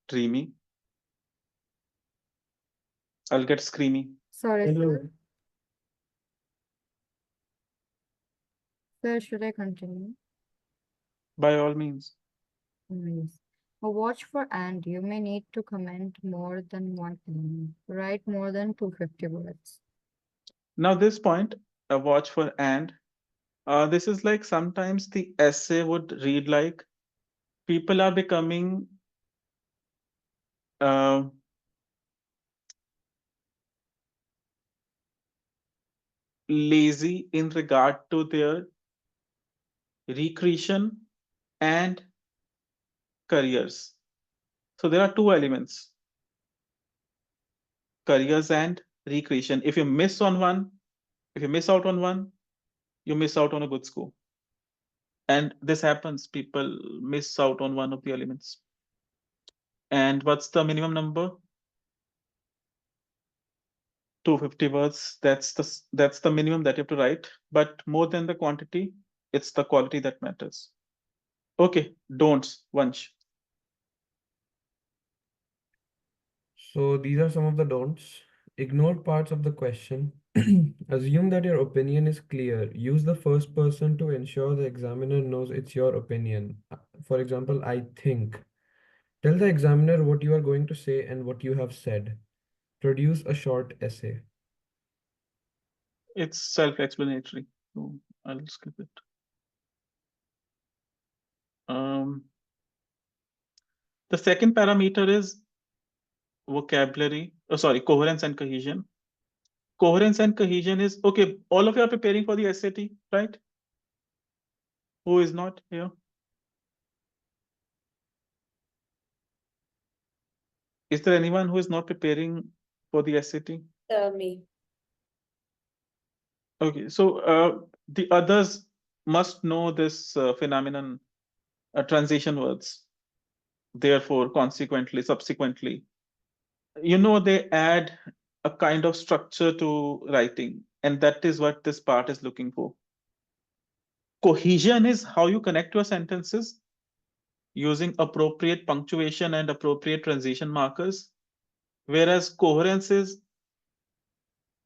Speaker 1: Dreamy. I'll get screamy.
Speaker 5: Sorry,
Speaker 2: Hello.
Speaker 5: sir, should I continue?
Speaker 1: By all means.
Speaker 5: Yes. A watch for and you may need to comment more than one element. Write more than 250 words.
Speaker 1: Now, this point, a watch for and. This is like sometimes the essay would read like people are becoming uh, lazy in regard to their recreation and careers. So there are two elements: careers and recreation. If you miss on one, if you miss out on one, you miss out on a good score. And this happens, people miss out on one of the elements. And what's the minimum number? 250 words. That's the minimum that you have to write. But more than the quantity, it's the quality that matters. Okay, don'ts, Vansh.
Speaker 2: So these are some of the don'ts. Ignore parts of the question. Assume that your opinion is clear. Use the first person to ensure the examiner knows it's your opinion. For example, I think. Tell the examiner what you are going to say and what you have said. Produce a short essay.
Speaker 1: It's self-explanatory. So I'll skip it. The second parameter is vocabulary. Oh, sorry, coherence and cohesion. Coherence and cohesion is okay. All of you are preparing for the SAT, right? Who is not here? Is there anyone who is not preparing for the SAT?
Speaker 6: Me.
Speaker 1: Okay, so the others must know this phenomenon, transition words. Therefore, consequently, subsequently, they add a kind of structure to writing, and that is what this part is looking for. Cohesion is how you connect your sentences using appropriate punctuation and appropriate transition markers, whereas coherence is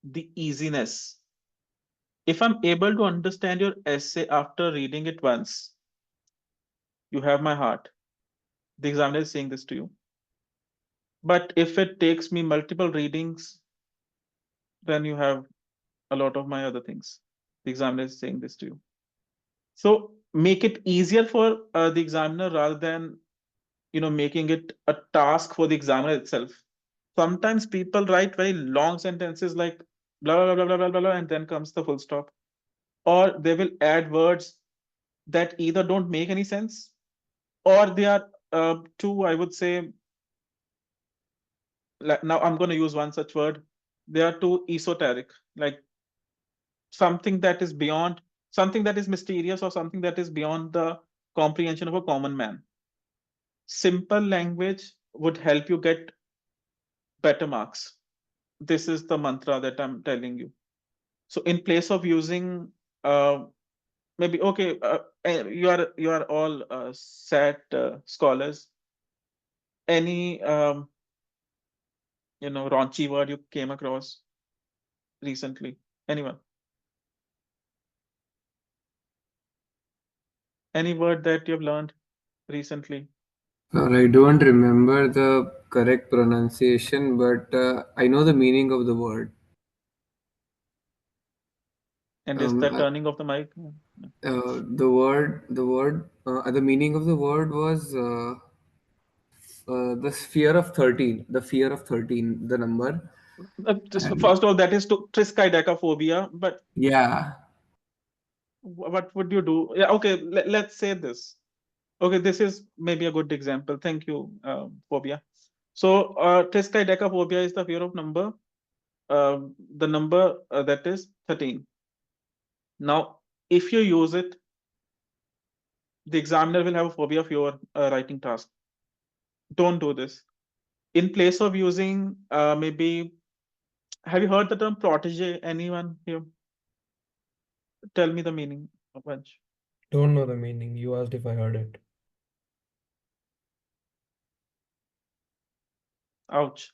Speaker 1: the easiness. If I'm able to understand your essay after reading it once, you have my heart. The examiner is saying this to you. But if it takes me multiple readings, then you have a lot of my other things. The examiner is saying this to you. So make it easier for the examiner rather than making it a task for the examiner itself. Sometimes people write very long sentences like blah blah blah blah blah blah, blah and then comes the full stop. Or they will add words that either don't make any sense or they are too, I would say, like, now I'm going to use one such word. They are too esoteric, like something that is beyond, something that is mysterious or something that is beyond the comprehension of a common man. Simple language would help you get better marks. This is the mantra that I'm telling you. So in place of using maybe okay, you are all SAT scholars. Any raunchy word you came across recently? Anyone? Any word that you've learned recently?
Speaker 4: I don't remember the correct pronunciation, but I know the meaning of the word.
Speaker 1: And is
Speaker 4: Um,
Speaker 1: that
Speaker 4: I-
Speaker 1: turning of the mic?
Speaker 4: the meaning of the word was the sphere of 13, the fear of 13, the number.
Speaker 1: Just
Speaker 4: And
Speaker 1: first of all, that is to triskaidekaphobia. But
Speaker 4: yeah,
Speaker 1: what would you do? Yeah, okay. Let's say this. Okay, this is maybe a good example. Thank you, phobia. So, triskaidekaphobia is the fear of number. The number that is 13. Now, if you use it, the examiner will have a phobia of your writing task. Don't do this. In place of using maybe, have you heard the term protege? Anyone here? Tell me the meaning of bunch.
Speaker 2: Don't know the meaning. You asked if I heard it.
Speaker 1: Ouch.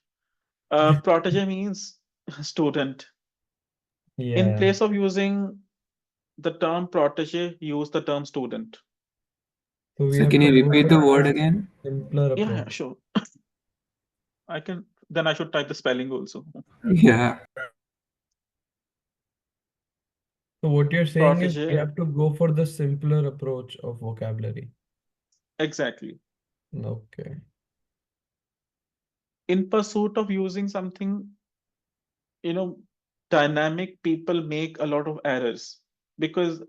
Speaker 1: Protege means student. In
Speaker 2: Yeah.
Speaker 1: place of using the term protege, use the term student.
Speaker 2: So we
Speaker 4: so
Speaker 2: have
Speaker 4: can
Speaker 2: to
Speaker 4: you
Speaker 2: go
Speaker 4: repeat
Speaker 2: for
Speaker 4: the
Speaker 2: the
Speaker 4: word again?
Speaker 2: simpler
Speaker 1: Yeah,
Speaker 2: approach.
Speaker 1: sure. I can. Then I should type the spelling also.
Speaker 4: Yeah.
Speaker 2: So what you're saying is we
Speaker 1: Protege.
Speaker 2: have to go for the simpler approach of vocabulary.
Speaker 1: Exactly.
Speaker 2: Okay.
Speaker 1: In pursuit of using something, you know, dynamic, people make a lot of errors because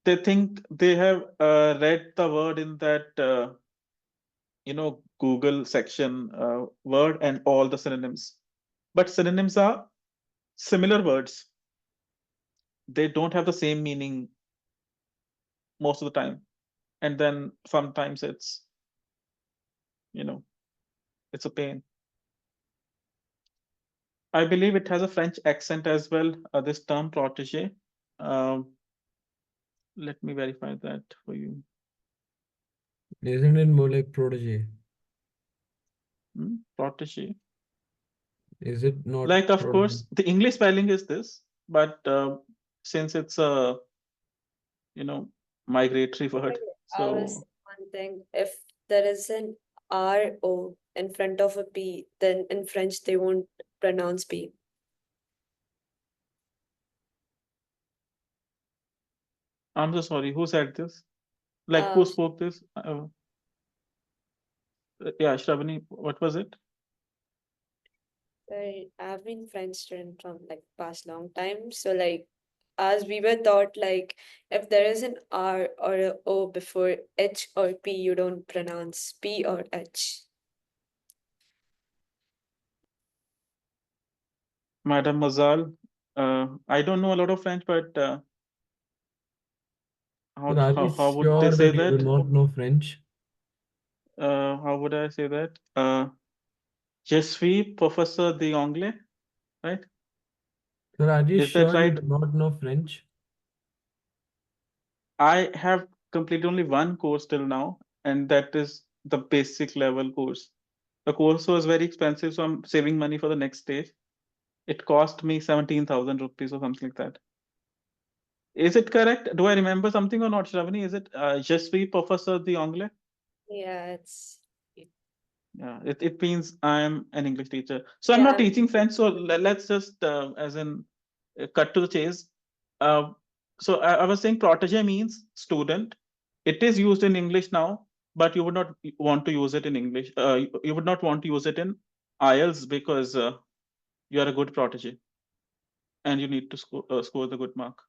Speaker 1: they think they have read the word in that Google section word and all the synonyms. But synonyms are similar words. They don't have the same meaning most of the time. And then sometimes you know, it's a pain. I believe it has a French accent as well, this term protege. Um, Let me verify that for you.
Speaker 2: Isn't it more like protege?
Speaker 1: Protege.
Speaker 2: Is it not
Speaker 1: Like, of
Speaker 2: protege?
Speaker 1: course, the English spelling is this, but since it's a, migratory word,
Speaker 6: I was
Speaker 1: so
Speaker 6: one thing. If there is an RO in front of a P, then in French they won't pronounce P.
Speaker 1: I'm so sorry. Who said this? Like, who spoke this? Yeah, Shravani, what was it?
Speaker 6: I've been friends student from like past long time. So like as we were taught like if there is an R or a O before H or P, you don't pronounce P or H.
Speaker 1: Madam Mazal. I don't know a lot of French, but
Speaker 2: Sir, are you
Speaker 1: how would they
Speaker 2: sure
Speaker 1: say
Speaker 2: that you do
Speaker 1: that?
Speaker 2: not know French?
Speaker 1: How would I say that? Je suis professeur d'anglais, right?
Speaker 2: Sir, are you
Speaker 1: Is that
Speaker 2: sure you
Speaker 1: right?
Speaker 2: do not know French?
Speaker 1: I have completed only one course till now, and that is the basic level course. The course was very expensive, so I'm saving money for the next stage. It cost me 17,000 rupees or something like that. Is it correct? Do I remember something or not, Shravani? Is it Je suis professeur d'anglais?
Speaker 6: Yeah, it's
Speaker 1: Yeah, it means I'm an English teacher. So I'm not
Speaker 6: yeah,
Speaker 1: teaching French. So let's just, as in, cut to the chase. Uh, so I was saying protege means student. It is used in English now, but you would not want to use it in English. You would not want to use it in IELTS because you are a good protege and you need to score the good mark.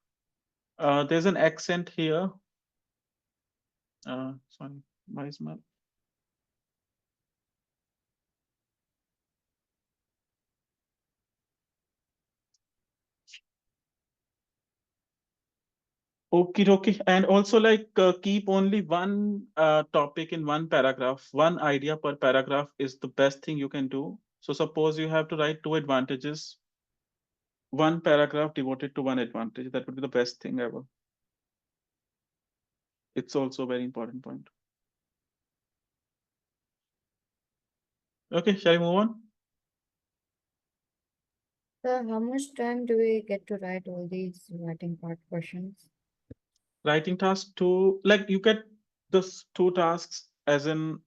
Speaker 1: There's an accent here. Sorry, why is my Okay, okay. And also like keep only one topic in one paragraph. One idea per paragraph is the best thing you can do. So suppose you have to write two advantages, one paragraph devoted to one advantage. That would be the best thing ever. It's also a very important point. Okay, shall we move on?
Speaker 5: So how much time do we get to write all these writing part questions?
Speaker 1: Writing task two, like you get this two tasks as in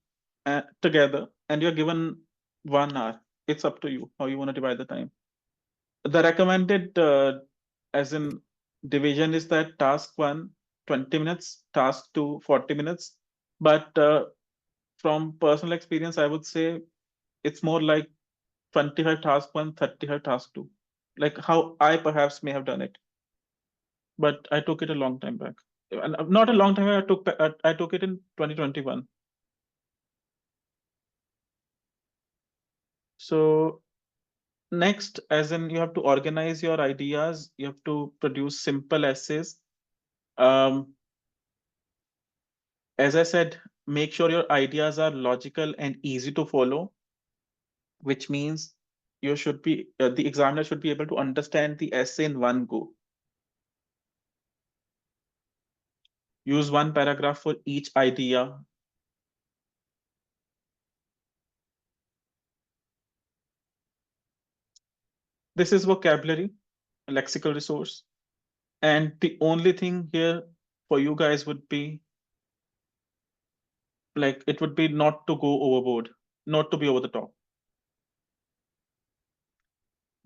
Speaker 1: together and you're given 1 hour. It's up to you how you want to divide the time. The recommended as in division is that task one 20 minutes, task two 40 minutes. But from personal experience, I would say it's more like 25 task one, 35 task two, like how I perhaps may have done it. But I took it a long time back. And not a long time back, I took it in 2021. So next, as in you have to organize your ideas, you have to produce simple essays. Um, as I said, make sure your ideas are logical and easy to follow, which means you should be the examiner should be able to understand the essay in one go. Use one paragraph for each idea. This is vocabulary, lexical resource. And the only thing here for you guys would be like it would be not to go overboard, not to be over the top.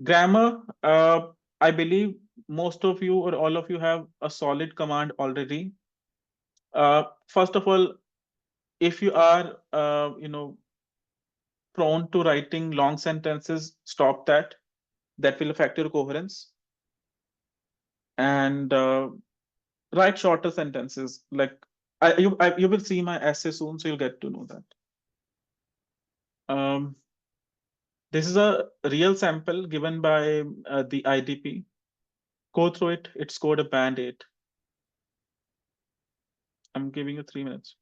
Speaker 1: Grammar, I believe most of you or all of you have a solid command already. First of all, if you are prone to writing long sentences, stop that. That will affect your coherence. And write shorter sentences. Like you will see my essay soon, so you'll get to know that. This is a real sample given by the IDP. Go through it. It scored a band 8. I'm giving you 3 minutes.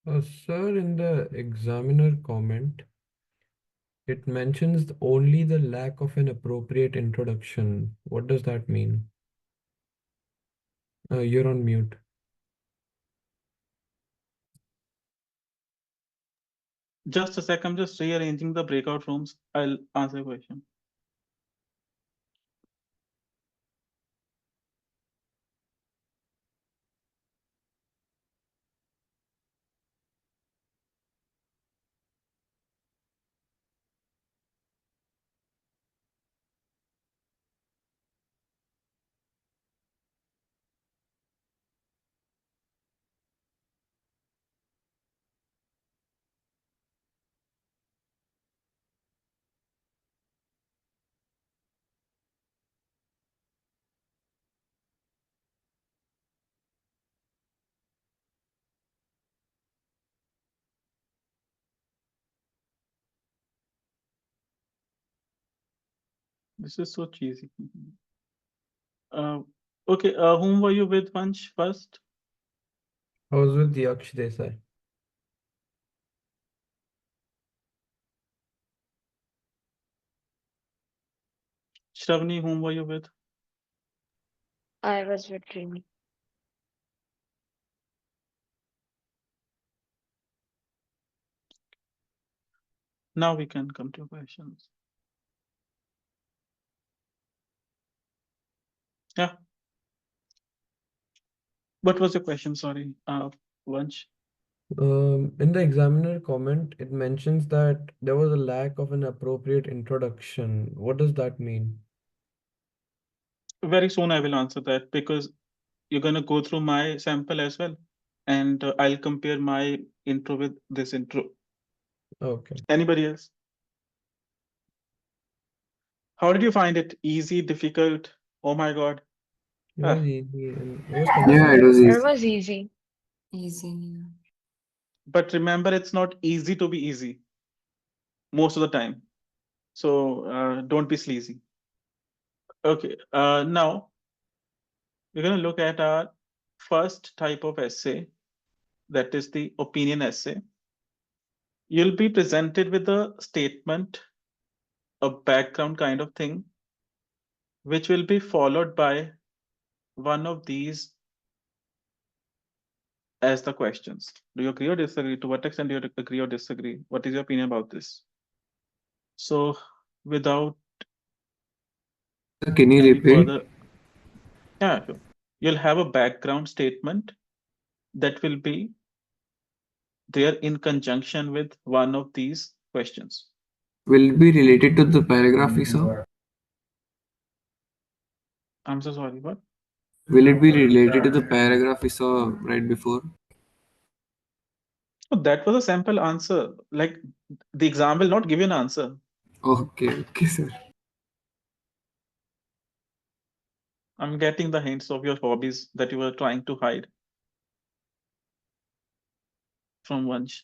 Speaker 2: Sir, in the examiner comment, it mentions only the lack of an appropriate introduction. What does that mean? You're on mute.
Speaker 1: Just a sec, I'm just rearranging the breakout rooms. I'll answer your question. This is so cheesy. Uh, okay, whom were you with, Vansh, first?
Speaker 2: I was with Yaksh Desai.
Speaker 1: Shravani, whom were you with?
Speaker 6: I was with Dreamy.
Speaker 1: Now we can come to questions. Yeah, what was your question? Sorry, Vansh.
Speaker 2: In the examiner comment, it mentions that there was a lack of an appropriate introduction. What does that mean?
Speaker 1: Very soon I will answer that because you're gonna go through my sample as well, and I'll compare my intro with this intro.
Speaker 2: Okay.
Speaker 1: Anybody else? How did you find it? Easy, difficult? Oh my God.
Speaker 2: It was
Speaker 1: Ah,
Speaker 2: easy and it was
Speaker 4: Yeah, it
Speaker 2: complex.
Speaker 4: was
Speaker 6: It
Speaker 4: easy.
Speaker 6: was easy.
Speaker 3: Easy. Yeah.
Speaker 1: but remember, it's not easy to be easy most of the time. So don't be sleazy. Okay, now we're going to look at our first type of essay, that is the opinion essay. You'll be presented with a statement, a background kind of thing, which will be followed by one of these as the questions. Do you agree or disagree? To what extent do you agree or disagree? What is your opinion about this? So, without
Speaker 4: So can you
Speaker 1: any
Speaker 4: repeat?
Speaker 1: further, yeah, sure. You'll have a background statement that will be there in conjunction with one of these questions.
Speaker 4: Will it be related to the paragraph we saw?
Speaker 1: I'm so sorry, what?
Speaker 4: Will it be related to the paragraph we saw right before?
Speaker 1: Oh, that was a sample answer. Like the exam will not give you an answer.
Speaker 4: Okay, okay, sir.
Speaker 1: I'm getting the hints of your hobbies that you were trying to hide from Vansh.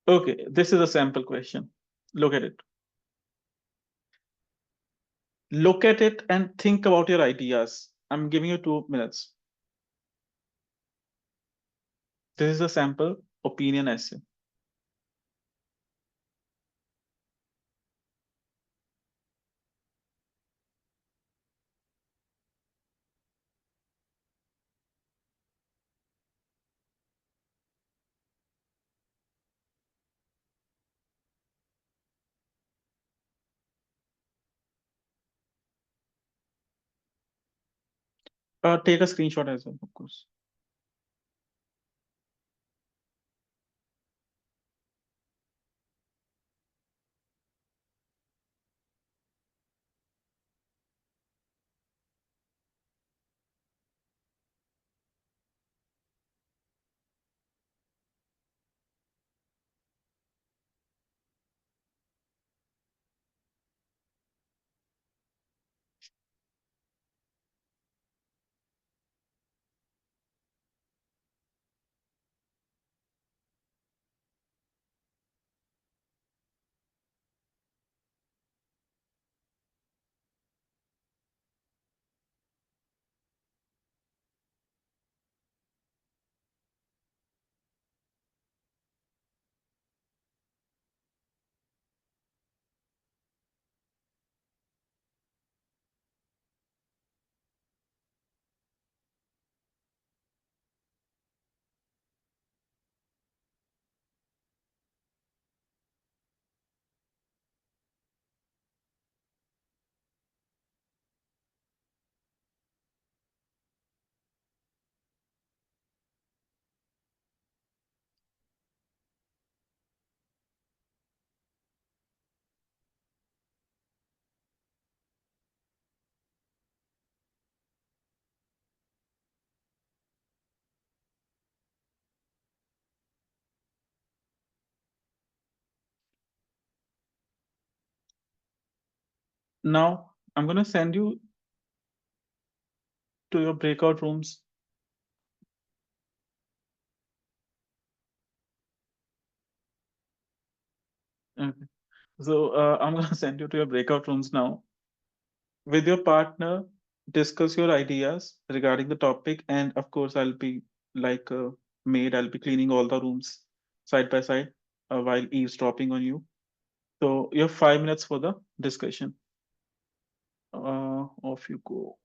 Speaker 1: Okay, this is a sample question. Look at it. Look at it and think about your ideas. I'm giving you 2 minutes. This is a sample opinion essay. Take a screenshot as well, of course. Now I'm gonna send you to your breakout rooms. Okay. So I'm gonna send you to your breakout rooms now. With your partner, discuss your ideas regarding the topic, and of course, I'll be like a maid. I'll be cleaning all the rooms side by side while eavesdropping on you. So you have 5 minutes for the discussion. Off you go.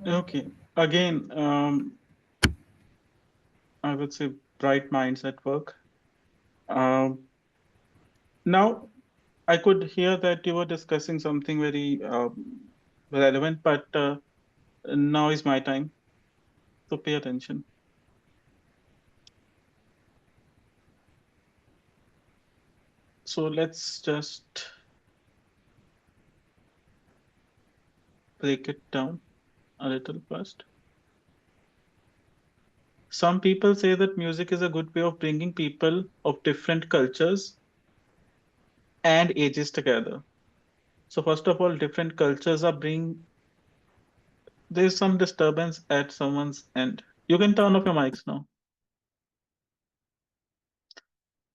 Speaker 1: Okay. Again, I would say bright minds at work. Um, Now, I could hear that you were discussing something very relevant, but now is my time, so pay attention. So let's just break it down a little first. Some people say that music is a good way of bringing people of different cultures and ages together. So first of all, different cultures are bring there's some disturbance at someone's end. You can turn off your mics now.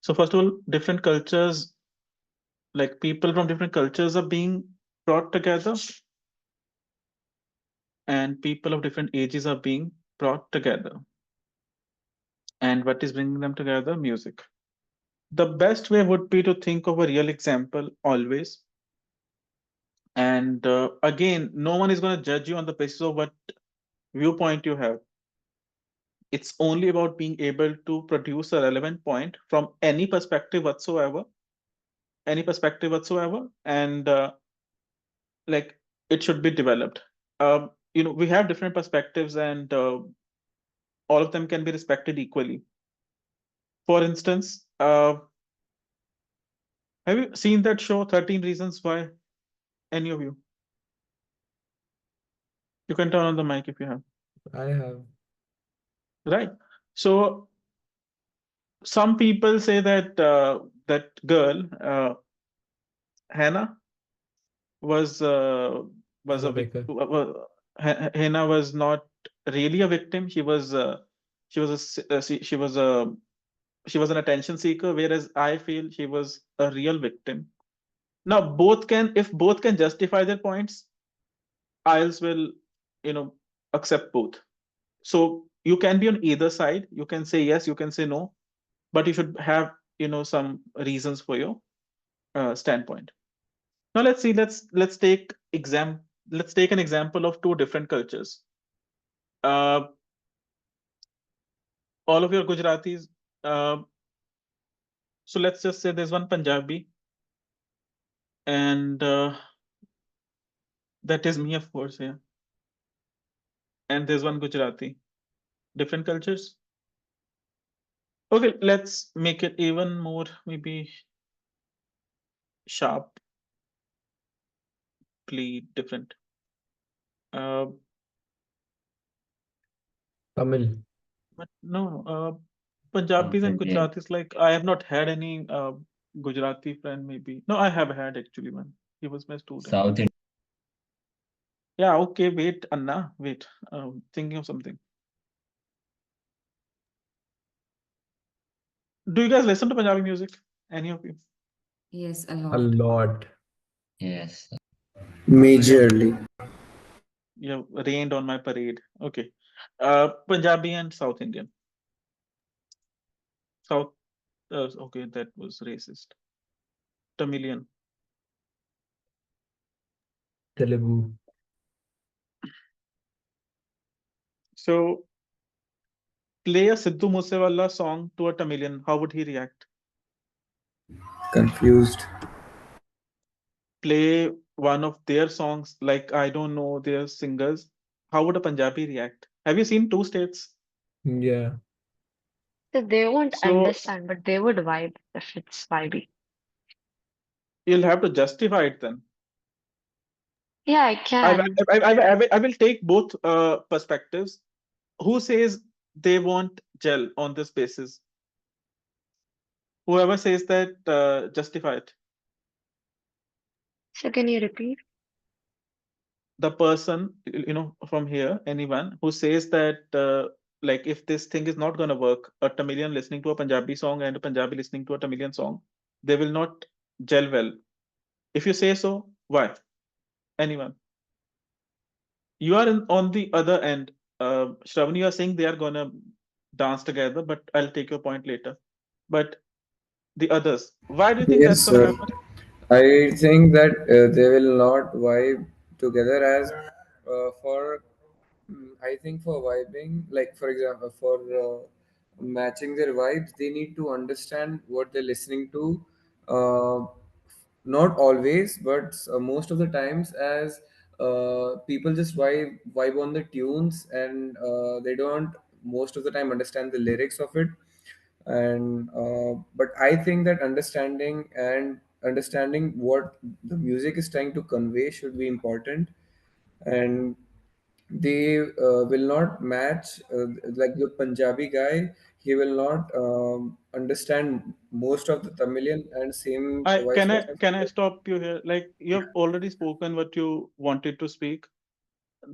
Speaker 1: So first of all, different cultures, like people from different cultures are being brought together, and people of different ages are being brought together. And what is bringing them together? Music. The best way would be to think of a real example always. And again, no one is going to judge you on the basis of what viewpoint you have. It's only about being able to produce a relevant point from any perspective whatsoever, and like it should be developed. We have different perspectives, and all of them can be respected equally. For instance, have you seen that show 13 Reasons Why? Any of you? You can turn on the mic if you have.
Speaker 2: I have.
Speaker 1: Right. So some people say that that girl, Hannah, was was a
Speaker 2: Hannah
Speaker 1: vic-
Speaker 2: Baker.
Speaker 1: Hannah was not really a victim. She was a she was an attention seeker, whereas I feel she was a real victim. Now, if both can justify their points, IELTS will, you know, accept both. So you can be on either side. You can say yes, you can say no, but you should have, some reasons for your standpoint. Now let's see. Let's take an example of two different cultures. Uh, all of your Gujaratis. Uh, so let's just say there's one Punjabi, and that is me, of course, yeah. And there's one Gujarati. Different cultures. Okay, let's make it even more maybe sharply different. Uh,
Speaker 2: Tamil.
Speaker 1: but no,
Speaker 7: South
Speaker 1: Punjabis and
Speaker 7: Indian.
Speaker 1: Gujaratis. Like I have not had any Gujarati friend. Maybe no, I have had actually one. He was my student.
Speaker 7: South Indian.
Speaker 1: Yeah. Okay. Wait, Anna. Wait. Thinking of something. Do you guys listen to Punjabi music? Any of you?
Speaker 3: Yes, a
Speaker 2: A
Speaker 3: lot.
Speaker 2: lot.
Speaker 7: Yes.
Speaker 1: So
Speaker 4: Majorly.
Speaker 1: you have rained on my parade. Okay. Punjabi and South Indian. South. Okay, that was racist. Tamilian.
Speaker 2: Telugu.
Speaker 1: So play a Sidhu Moosewala song to a Tamilian. How would he react?
Speaker 4: Confused.
Speaker 1: Play one of their songs, like I don't know their singers. How would a Punjabi react? Have you seen Two States?
Speaker 2: Yeah.
Speaker 8: So they won't
Speaker 1: So
Speaker 8: understand, but they would vibe if it's vibey.
Speaker 1: you'll have to justify it then.
Speaker 8: Yeah, I can.
Speaker 1: I will take both perspectives. Who says they won't gel on this basis? Whoever says that, justify it.
Speaker 8: So can you repeat?
Speaker 1: The person, from here, anyone who says that, like, if this thing is not going to work, a Tamilian listening to a Punjabi song and a Punjabi listening to a Tamilian song, they will not gel well. If you say so, why? Anyone? You are on the other end. Shravani, you are saying they are going to dance together, but I'll take your point later. But the others, why do you think that's
Speaker 4: Yes,
Speaker 1: going to
Speaker 4: sir.
Speaker 1: happen?
Speaker 4: I think that they will not vibe together as for I think for vibing, like for example, for matching their vibes, they need to understand what they're listening to. Uh, Not always, but most of the times, as people just vibe on the tunes, and they don't most of the time understand the lyrics of it. And but I think that understanding what the music is trying to convey should be important. And they will not match, like the Punjabi guy, he will not understand most of the Tamilian, and same
Speaker 1: I
Speaker 4: vice versa.
Speaker 1: can I stop you here? Like you have already spoken what you wanted to speak.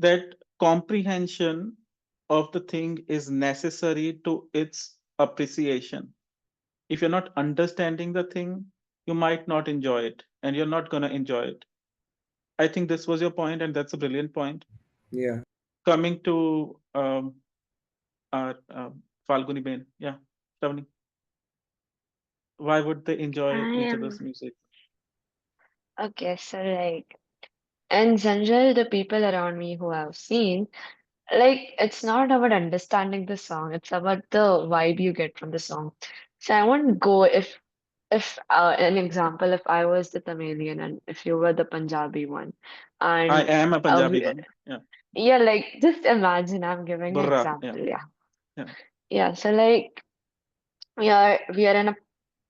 Speaker 1: That comprehension of the thing is necessary to its appreciation. If you're not understanding the thing, you might not enjoy it, and you're not gonna enjoy it. I think this was your point, and that's a brilliant point.
Speaker 4: Yeah.
Speaker 1: Coming to our Falguni Bain, yeah, Shravani, why would they
Speaker 8: I
Speaker 1: enjoy each other's
Speaker 8: am
Speaker 1: music?
Speaker 8: okay. So like in general, the people around me who I've seen, like it's not about understanding the song. It's about the vibe you get from the song. So I won't go if an example, if I was the Tamilian and if you were the Punjabi one,
Speaker 1: I
Speaker 8: and
Speaker 1: am a
Speaker 8: uh,
Speaker 1: Punjabi
Speaker 8: we,
Speaker 1: one. Yeah,
Speaker 8: yeah, like just imagine I'm giving an
Speaker 1: burra. Yeah,
Speaker 8: example. Yeah,
Speaker 1: yeah.
Speaker 8: yeah. So like we are in a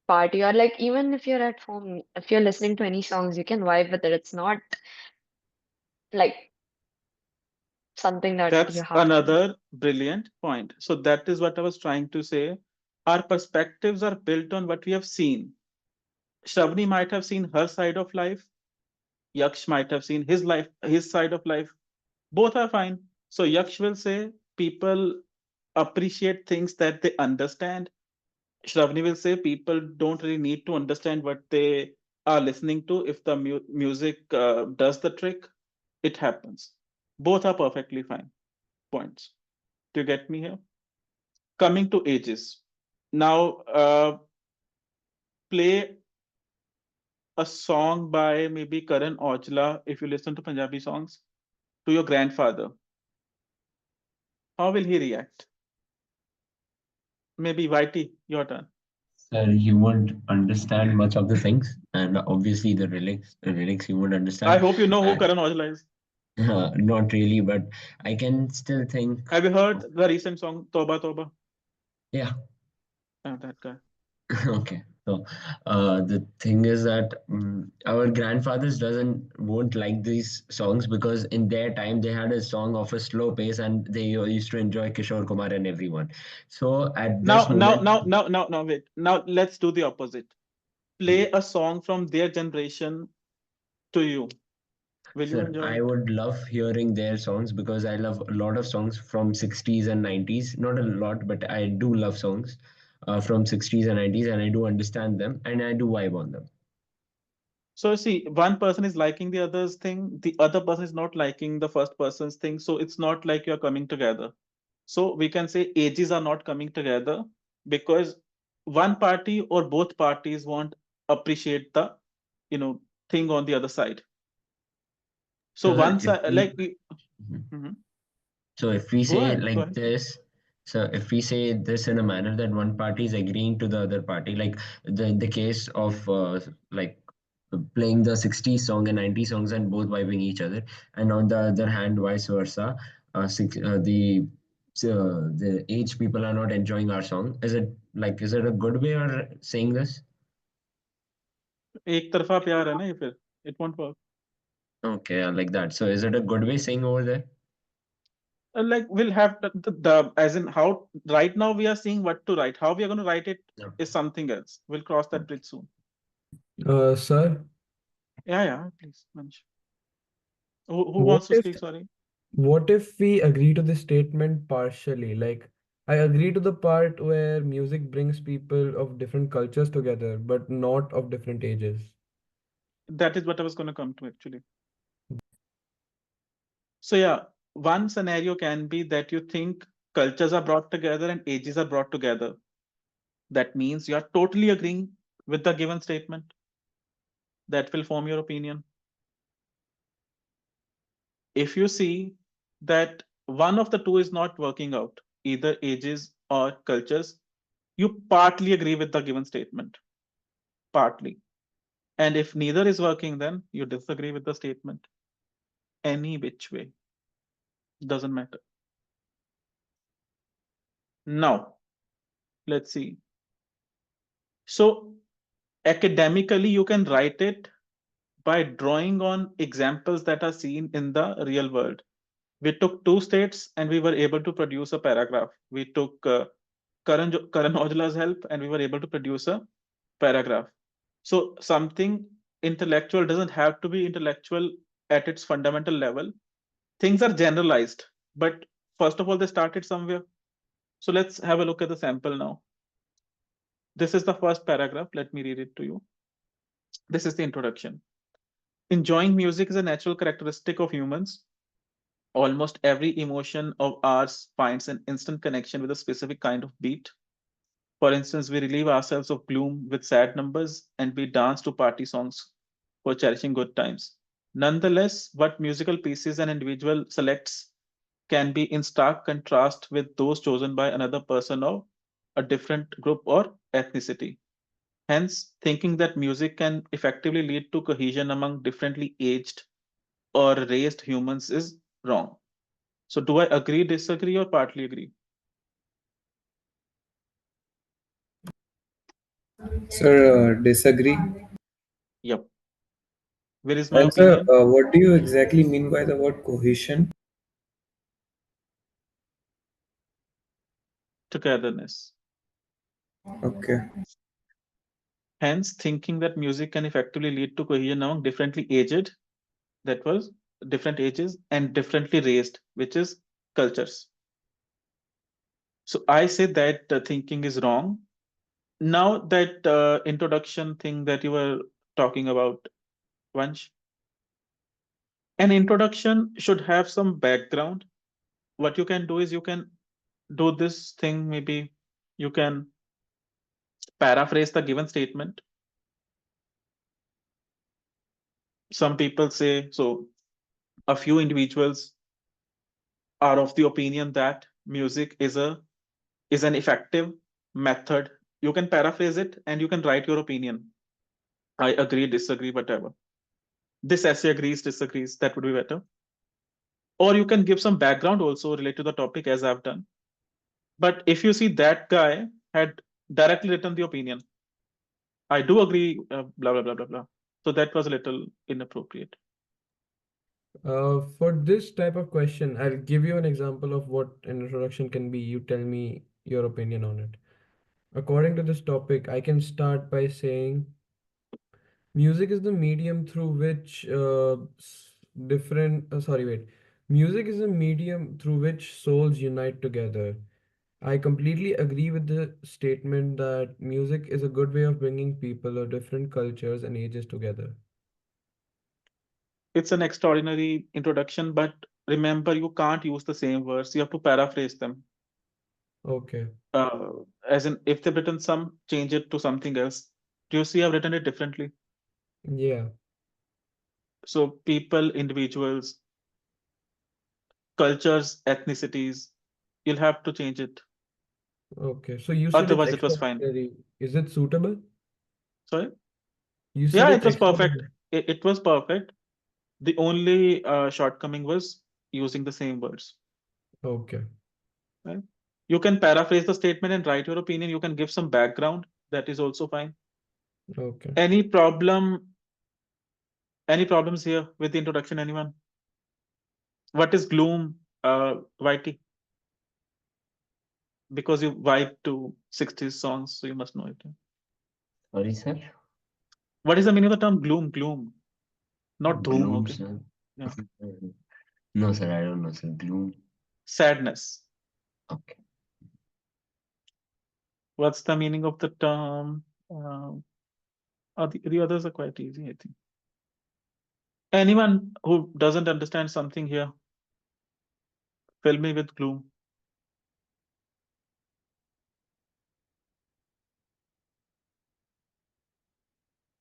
Speaker 8: party, or like even if you're at home, if you're listening to any songs, you can vibe with it. It's not like something that you
Speaker 1: That's
Speaker 8: have to do.
Speaker 1: another brilliant point. So that is what I was trying to say. Our perspectives are built on what we have seen. Shravani might have seen her side of life. Yaksh might have seen his side of life. Both are fine. So Yaksh will say people appreciate things that they understand. Shravani will say people don't really need to understand what they are listening to. If the music does the trick, it happens. Both are perfectly fine points. Do you get me here? Coming to ages. Now, play a song by maybe Karan Aujla if you listen to Punjabi songs to your grandfather. How will he react? Maybe YT, your turn.
Speaker 7: Sir, you won't understand much of the things, and obviously the lyrics you won't
Speaker 1: I
Speaker 7: understand.
Speaker 1: hope you know who
Speaker 7: And
Speaker 1: Karan Aujla is.
Speaker 7: not really, but I can still think
Speaker 1: Have you heard
Speaker 7: of,
Speaker 1: the recent song Toba Toba?
Speaker 7: yeah.
Speaker 1: That guy.
Speaker 7: Okay. So the thing is that our grandfathers doesn't won't like these songs because in their time they had a song of a slow pace and they used to enjoy Kishore Kumar and everyone. So at this moment,
Speaker 1: Wait. Now let's do the opposite. Play a song from their generation to you. Will you
Speaker 7: sir,
Speaker 1: enjoy
Speaker 7: I
Speaker 1: it?
Speaker 7: would love hearing their songs because I love a lot of songs from 60s and 90s. Not a lot, but I do love songs from 60s and 90s and I do understand them and I do vibe on them.
Speaker 1: So see, one person is liking the other's thing, the other person is not liking the first person's thing. So it's not like you're coming together. So we can say ages are not coming together because one party or both parties won't appreciate the, you know, thing on the other side. So
Speaker 7: So sir,
Speaker 1: once
Speaker 7: if
Speaker 1: I
Speaker 7: we
Speaker 1: like Mhm.
Speaker 7: So if we
Speaker 1: Go
Speaker 7: say
Speaker 1: ahead, go
Speaker 7: like
Speaker 1: ahead.
Speaker 7: this, so if we say this in a manner that one party is agreeing to the other party, like the case of like playing the 60s song and 90s songs and both vibing each other, and on the other hand, vice versa, the age people are not enjoying our song. Is it a good way or saying this?
Speaker 1: एक तरफा प्यार है ना ये फिर. It won't work.
Speaker 7: Okay, like that. So is it a good way saying over there?
Speaker 1: Like we'll have the as in how right now we are seeing what to write. How we are going to write it
Speaker 7: No.
Speaker 1: is something else. We'll cross that bridge soon.
Speaker 2: Sir,
Speaker 1: Yeah, yeah, please, Manish. Who
Speaker 2: what
Speaker 1: wants to
Speaker 2: if
Speaker 1: speak? Sorry.
Speaker 2: what if we agree to this statement partially? Like, I agree to the part where music brings people of different cultures together, but not of different ages.
Speaker 1: That is what I was going to come to actually. So yeah, one scenario can be that you think cultures are brought together and ages are brought together. That means you are totally agreeing with the given statement. That will form your opinion. If you see that one of the two is not working out, either ages or cultures, you partly agree with the given statement. Partly. And if neither is working, then you disagree with the statement. Any which way. Doesn't matter. Now, let's see. So, academically, you can write it by drawing on examples that are seen in the real world. We took two states and we were able to produce a paragraph. We took Karan Aujla's help and we were able to produce a paragraph. So something intellectual doesn't have to be intellectual at its fundamental level. Things are generalized, but first of all, they started somewhere. So let's have a look at the sample now. This is the first paragraph. Let me read it to you. This is the introduction. Enjoying music is a natural characteristic of humans. Almost every emotion of ours finds an instant connection with a specific kind of beat. For instance, we relieve ourselves of gloom with sad numbers and we dance to party songs for cherishing good times. Nonetheless, what musical pieces an individual selects can be in stark contrast with those chosen by another person of a different group or ethnicity. Hence, thinking that music can effectively lead to cohesion among differently aged or raised humans is wrong. So, do I agree, disagree, or partly agree?
Speaker 4: Sir, disagree.
Speaker 1: Yep. Where is my
Speaker 4: And sir,
Speaker 1: opinion?
Speaker 4: what do you exactly mean by the word cohesion?
Speaker 1: Togetherness.
Speaker 4: Okay.
Speaker 1: Hence, thinking that music can effectively lead to cohesion among differently aged, that was different ages, and differently raised, which is cultures. So I say that thinking is wrong. Now that introduction thing that you were talking about, Vansh, an introduction should have some background. What you can do is you can do this thing, maybe you can paraphrase the given statement. Some people say, so a few individuals are of the opinion that music is an effective method. You can paraphrase it and you can write your opinion. I agree, disagree, whatever. This essay agrees, disagrees. That would be better. Or you can give some background also related to the topic, as I've done. But if you see that guy had directly written the opinion, I do agree, blah, blah, blah, blah, blah. So that was a little inappropriate.
Speaker 2: For this type of question, I'll give you an example of what an introduction can be. You tell me your opinion on it. According to this topic, I can start by saying music is the medium through which sorry, wait. Music is a medium through which souls unite together. I completely agree with the statement that music is a good way of bringing people of different cultures and ages together.
Speaker 1: It's an extraordinary introduction, but remember, you can't use the same words. You have to paraphrase them.
Speaker 2: Okay.
Speaker 1: Uh, as in, if they've written some, change it to something else. Do you see I've written it differently?
Speaker 2: Yeah.
Speaker 1: So people, individuals, cultures, ethnicities, you'll have to change it.
Speaker 2: Okay. So you said it's
Speaker 1: Otherwise, it was fine.
Speaker 2: extraordinary. Is it suitable?
Speaker 1: Sorry?
Speaker 2: You said
Speaker 1: Yeah,
Speaker 2: it's
Speaker 1: it was perfect.
Speaker 2: extraordinary.
Speaker 1: It was perfect. The only shortcoming was using the same words.
Speaker 2: Okay.
Speaker 1: Right? You can paraphrase the statement and write your opinion. You can give some background. That is also fine.
Speaker 2: Okay.
Speaker 1: Any problem? Any problems here with the introduction? Anyone? What is gloom? YT? Because you vibe to 60s songs, so you must know it.
Speaker 7: Sorry, sir.
Speaker 1: What is the meaning of the term gloom? Gloom, not doom.
Speaker 7: Gloom,
Speaker 1: Okay.
Speaker 7: sir.
Speaker 1: Yeah.
Speaker 7: No, sir, I don't know, sir. Gloom.
Speaker 1: Sadness.
Speaker 7: Okay.
Speaker 1: What's the meaning of the term? The others are quite easy, I think. Anyone who doesn't understand something here, fill me with gloom.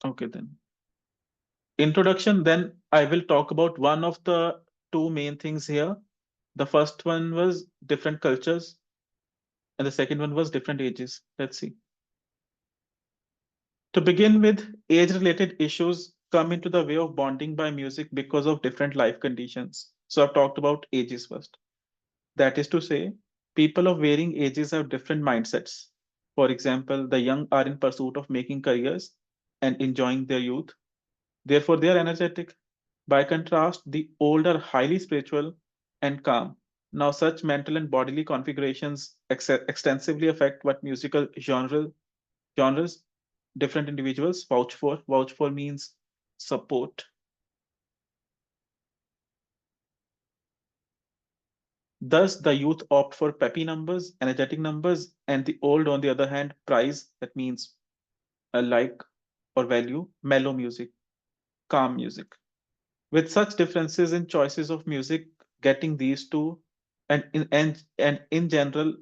Speaker 1: Okay, then. Introduction, then I will talk about one of the two main things here, The first one was different cultures, and the second one was different ages. Let's see. To begin with, age related issues come into the way of bonding by music because of different life conditions. So I've talked about ages first. That is to say, people of varying ages have different mindsets. For example, the young are in pursuit of making careers and enjoying their youth. Therefore, they are energetic. By contrast, the old are highly spiritual and calm. Now, such mental and bodily configurations extensively affect what musical genres different individuals vouch for. Vouch for means support. Thus, the youth opt for peppy numbers, energetic numbers, and the old, on the other hand, prize, that means a like or value, mellow music, calm music. With such differences in choices of music, getting these two and in general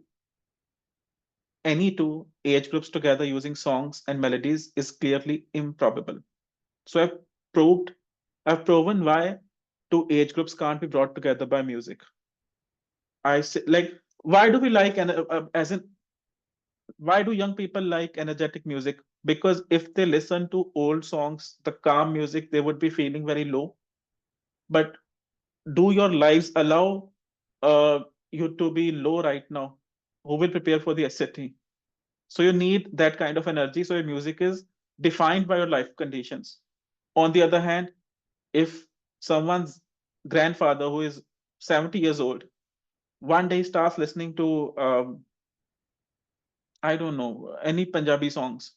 Speaker 1: any two age groups together using songs and melodies is clearly improbable. So proved I've proven why two age groups can't be brought together by music. I say, like, why do we like and as in why do young people like energetic music? Because if they listen to old songs, the calm music, they would be feeling very low. But do your lives allow uh, you to be low right now? Who will prepare for the SAT? So you need that kind of energy. So your music is defined by your life conditions. On the other hand, if someone's grandfather who is 70 years old one day starts listening to I don't know any Punjabi songs,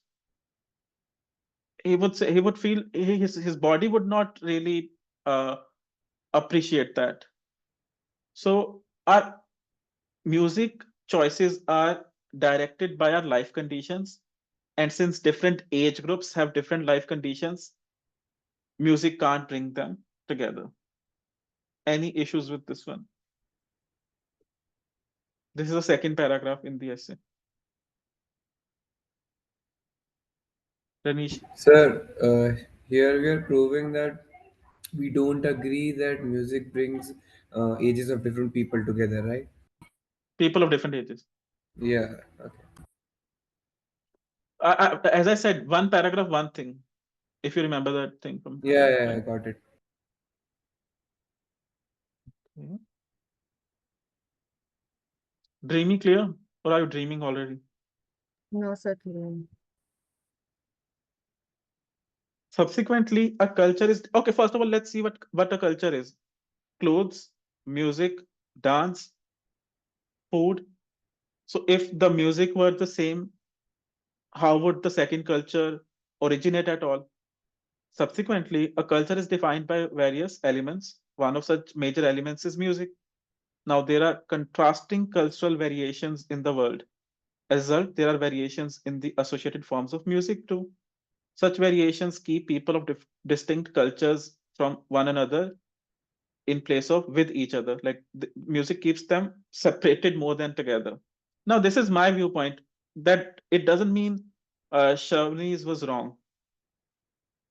Speaker 1: he would feel his body would not really uh, appreciate that. So our music choices are directed by our life conditions, and since different age groups have different life conditions, music can't bring them together. Any issues with this one? This is the second paragraph in the essay. Ranish,
Speaker 4: Sir, here we are proving that we don't agree that music brings ages of different people together, right?
Speaker 1: people of different ages.
Speaker 4: Yeah. Okay.
Speaker 1: As I said, one paragraph, one thing. If you remember that thing from
Speaker 4: Yeah,
Speaker 1: last
Speaker 4: yeah, I
Speaker 1: time.
Speaker 4: got it.
Speaker 1: Okay. Dreamy clear, or are you dreaming already?
Speaker 5: No, certainly.
Speaker 1: Subsequently, a culture is okay. First of all, let's see what a culture is. Clothes, music, dance, food. So if the music were the same, how would the second culture originate at all? Subsequently, a culture is defined by various elements. One of such major elements is music. Now, there are contrasting cultural variations in the world. As a result, there are variations in the associated forms of music too. Such variations keep people of distinct cultures from one another in place of with each other. Like the music keeps them separated more than together. Now, this is my viewpoint that it doesn't mean Shawnees was wrong.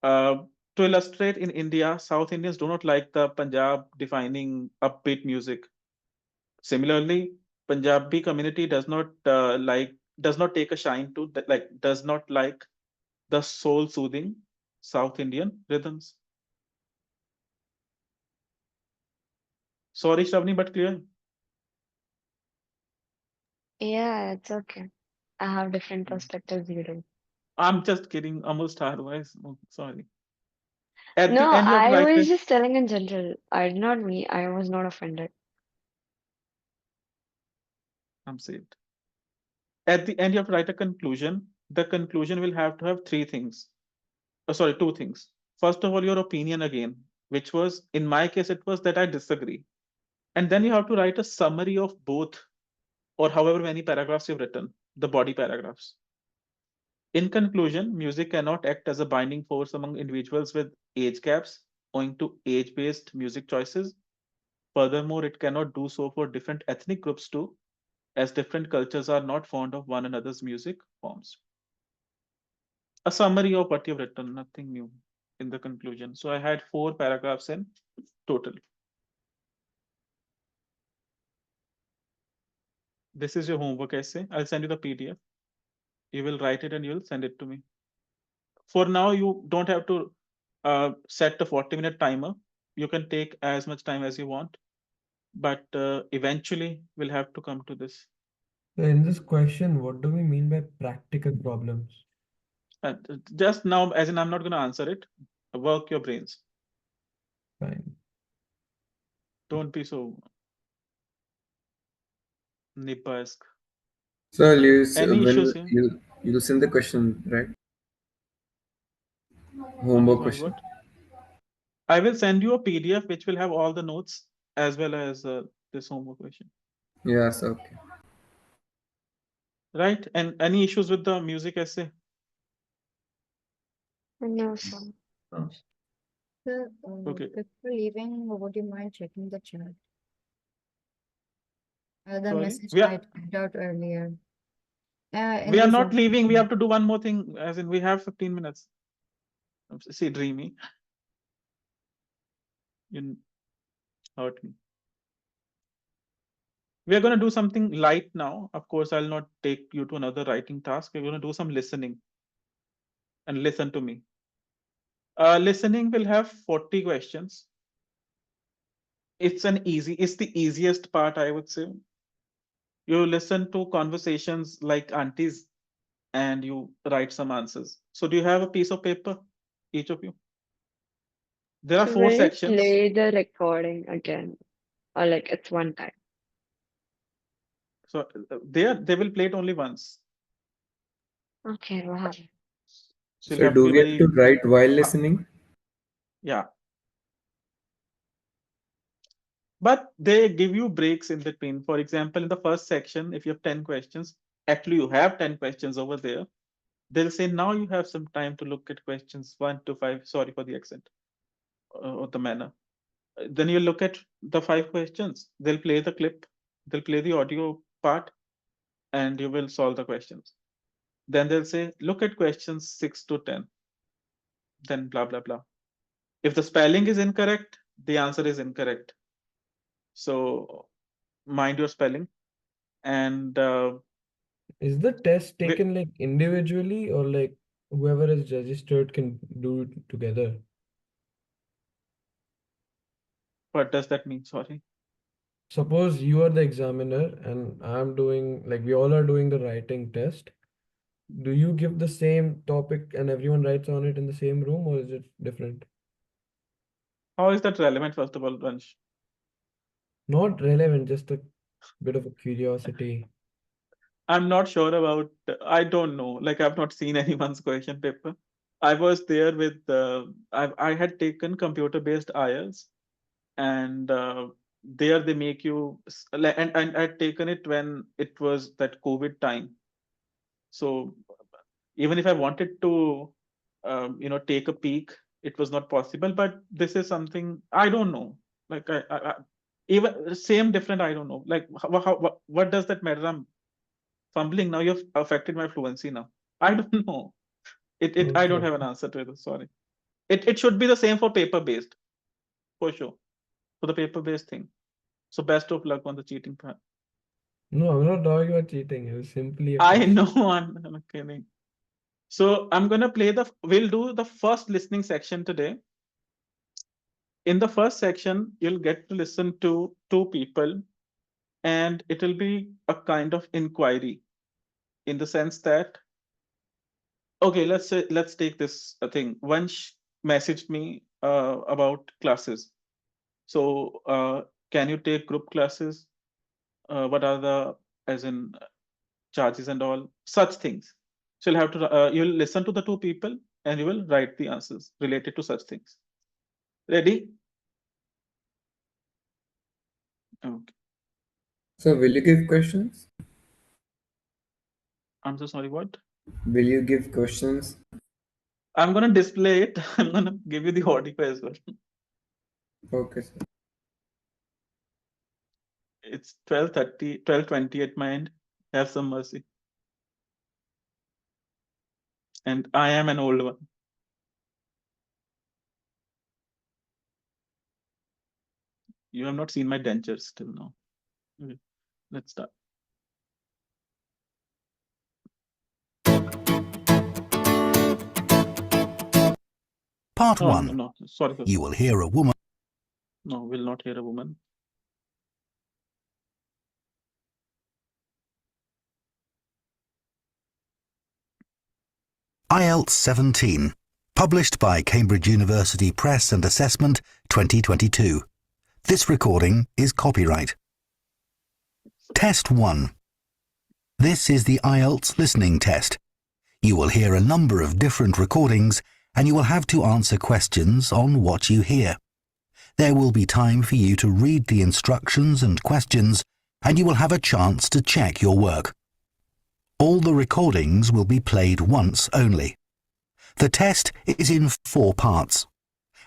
Speaker 1: Uh, to illustrate, in India, South Indians do not like the Punjab defining upbeat music. Similarly, Punjabi community does not take a shine to that like does not like the soul soothing South Indian rhythms. Sorry, Shravani, but clear.
Speaker 8: Yeah, it's okay. I have different perspectives you do.
Speaker 1: I'm just kidding. Almost otherwise. Oh, sorry. At the
Speaker 8: No,
Speaker 1: end, you have to
Speaker 8: I
Speaker 1: write
Speaker 8: was
Speaker 1: it.
Speaker 8: just telling in general. I did not me. I was not offended.
Speaker 1: I'm saved. At the end, you have to write a conclusion. The conclusion will have to have three things. Sorry, two things. First of all, your opinion again, which was in my case, it was that I disagree. And then you have to write a summary of both, or however many paragraphs you've written, the body paragraphs. In conclusion, music cannot act as a binding force among individuals with age gaps owing to age based music choices. Furthermore, it cannot do so for different ethnic groups too, as different cultures are not fond of one another's music forms. A summary of what you've written, nothing new in the conclusion. So I had four paragraphs in total. This is your homework essay. I'll send you the PDF. You will write it and you'll send it to me. For now, you don't have to set a 40-minute timer. You can take as much time as you want, but eventually we'll have to come to this.
Speaker 2: In this question, what do we mean by practical problems?
Speaker 1: Just now, as in, I'm not going to answer it. Work your brains.
Speaker 2: Fine.
Speaker 1: Don't be so nipper-esque.
Speaker 4: So
Speaker 1: Any
Speaker 4: will
Speaker 1: issues here?
Speaker 4: you'll send the question, right?
Speaker 1: I'm
Speaker 4: Homework
Speaker 1: sorry,
Speaker 4: question.
Speaker 1: what? I will send you a PDF which will have all the notes as well as this homework question.
Speaker 4: Yes, okay.
Speaker 1: Right? And any issues with the music essay?
Speaker 8: No, sir.
Speaker 7: Oh.
Speaker 5: Sir,
Speaker 1: Okay.
Speaker 5: before leaving, would you mind checking the chat? The
Speaker 1: Sorry.
Speaker 5: message I typed out earlier. In
Speaker 1: We are
Speaker 5: the
Speaker 1: not
Speaker 5: Zoom.
Speaker 1: leaving. We have to do one more thing, as in we have 15 minutes. See, dreamy. You hurt me. We are going to do something light now. Of course, I'll not take you to another writing task. We're going to do some listening and listen to me. Listening will have 40 questions. It's the easiest part, I would say. You listen to conversations like aunties and you write some answers. So do you have a piece of paper, each of you? There are
Speaker 8: So
Speaker 1: 4
Speaker 8: will you
Speaker 1: sections.
Speaker 8: play the recording again? Or like it's one time?
Speaker 1: So they will play it only once.
Speaker 8: Okay, wow.
Speaker 1: So you'll
Speaker 4: So
Speaker 1: have to
Speaker 4: do
Speaker 1: be
Speaker 4: we have to
Speaker 1: very,
Speaker 4: write while
Speaker 1: uh,
Speaker 4: listening?
Speaker 1: yeah. But they give you breaks in between. For example, in the first section, if you have 10 questions, actually you have 10 questions over there. They'll say now you have some time to look at questions 1 to 5. Sorry for the accent or the manner. Then you look at the 5 questions. They'll play the clip. They'll play the audio part, and you will solve the questions. Then they'll say, look at questions 6 to 10. Then blah blah blah. If the spelling is incorrect, the answer is incorrect. So mind your spelling. And
Speaker 2: Is the test
Speaker 1: we,
Speaker 2: taken like individually or like whoever is registered can do it together?
Speaker 1: what does that mean? Sorry.
Speaker 2: Suppose you are the examiner and I'm doing, like, we all are doing the writing test. Do you give the same topic and everyone writes on it in the same room, or is it different?
Speaker 1: How is that relevant, first of all, Vansh?
Speaker 2: Not relevant, just a bit of a curiosity.
Speaker 1: I'm not sure about, I don't know. Like, I've not seen anyone's question paper. I was there with, I had taken computer-based IELTS, and there they make you, and I'd taken it when it was that COVID time. So even if I wanted to, take a peek, it was not possible. But this is something I don't know. Like even same different. I don't know. Like what does that matter? I'm fumbling now. You've affected my fluency now. I don't know. It I don't
Speaker 2: Okay.
Speaker 1: have an answer to it. Sorry. It should be the same for paper based for sure, for the paper based thing. So best of luck on the cheating part.
Speaker 2: No, I'm not talking about cheating. It was simply a
Speaker 1: I
Speaker 2: question.
Speaker 1: know. I'm kidding. So I'm gonna play we'll do the first listening section today. In the first section, you'll get to listen to 2 people, and it will be a kind of inquiry in the sense that, okay, let's take this thing. One messaged me about classes. So can you take group classes? What are the, as in, charges and all such things? So you'll listen to the 2 people and you will write the answers related to such things. Ready? Okay.
Speaker 4: So will you give questions?
Speaker 1: I'm so sorry. What?
Speaker 4: Will you give questions?
Speaker 1: I'm gonna display it. I'm gonna give you the audio as well.
Speaker 4: Okay, sir.
Speaker 1: It's 12:30, 12:20 at my end. Have some mercy. And I am an old one. You have not seen my dentures till now. Okay, let's start.
Speaker 9: Part
Speaker 1: Oh, no,
Speaker 9: 1.
Speaker 1: no. Sorry, sir.
Speaker 9: You will hear a woman.
Speaker 1: No, will not hear a woman.
Speaker 9: IELTS 17. Published by Cambridge University Press and Assessment 2022. This recording is copyright. Test 1. This is the IELTS listening test. You will hear a number of different recordings and you will have to answer questions on what you hear. There will be time for you to read the instructions and questions and you will have a chance to check your work. All the recordings will be played once only. The test is in 4 parts.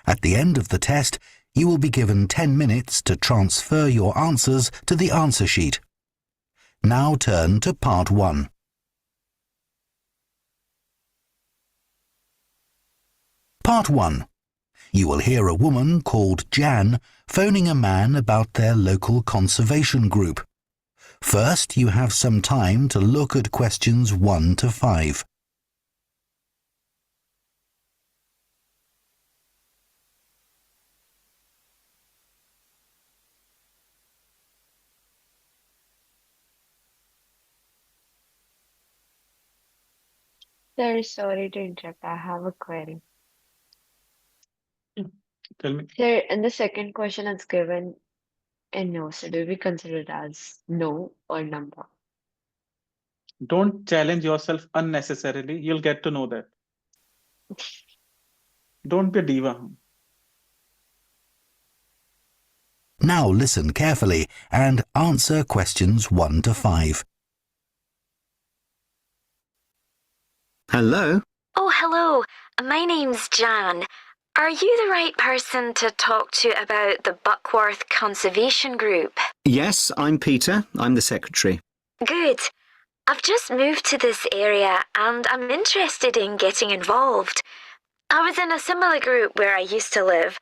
Speaker 9: At the end of the test, you will be given 10 minutes to transfer your answers to the answer sheet. Now turn to part 1. Part 1. You will hear a woman called Jan phoning a man about their local conservation group. First, you have some time to look at questions 1 to 5.
Speaker 8: Sir, sorry to interrupt. I have a query.
Speaker 1: Yeah. Tell me.
Speaker 8: Here, in the second question, it's given a no. So do we consider it as no or number?
Speaker 1: Don't challenge yourself unnecessarily. You'll get to know that. Don't be a diva.
Speaker 9: Now listen carefully and answer questions 1 to 5.
Speaker 10: Hello?
Speaker 11: Oh, hello. My name's Jan. Are you the right person to talk to about the Buckworth Conservation Group?
Speaker 10: Yes, I'm Peter. I'm the secretary.
Speaker 11: Good. I've just moved to this area and I'm interested in getting involved. I was in a similar group where I used to live.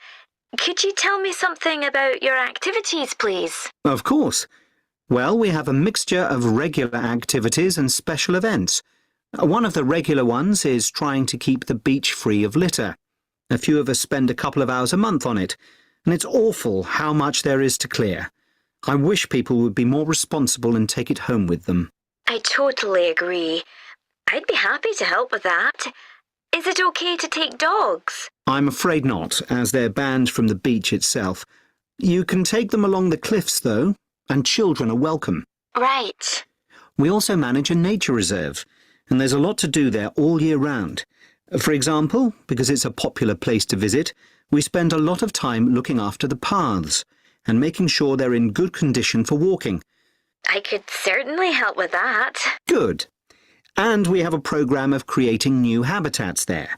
Speaker 11: Could you tell me something about your activities, please?
Speaker 10: Of course. Well, we have a mixture of regular activities and special events. One of the regular ones is trying to keep the beach free of litter. A few of us spend a couple of hours a month on it, and it's awful how much there is to clear. I wish people would be more responsible and take it home with them.
Speaker 11: I totally agree. I'd be happy to help with that. Is it okay to take dogs?
Speaker 10: I'm afraid not, as they're banned from the beach itself. You can take them along the cliffs, though, and children are welcome.
Speaker 11: Right.
Speaker 10: We also manage a nature reserve, and there's a lot to do there all year round. For example, because it's a popular place to visit, we spend a lot of time looking after the paths and making sure they're in good condition for walking.
Speaker 11: I could certainly help with that.
Speaker 10: Good. And we have a program of creating new habitats there.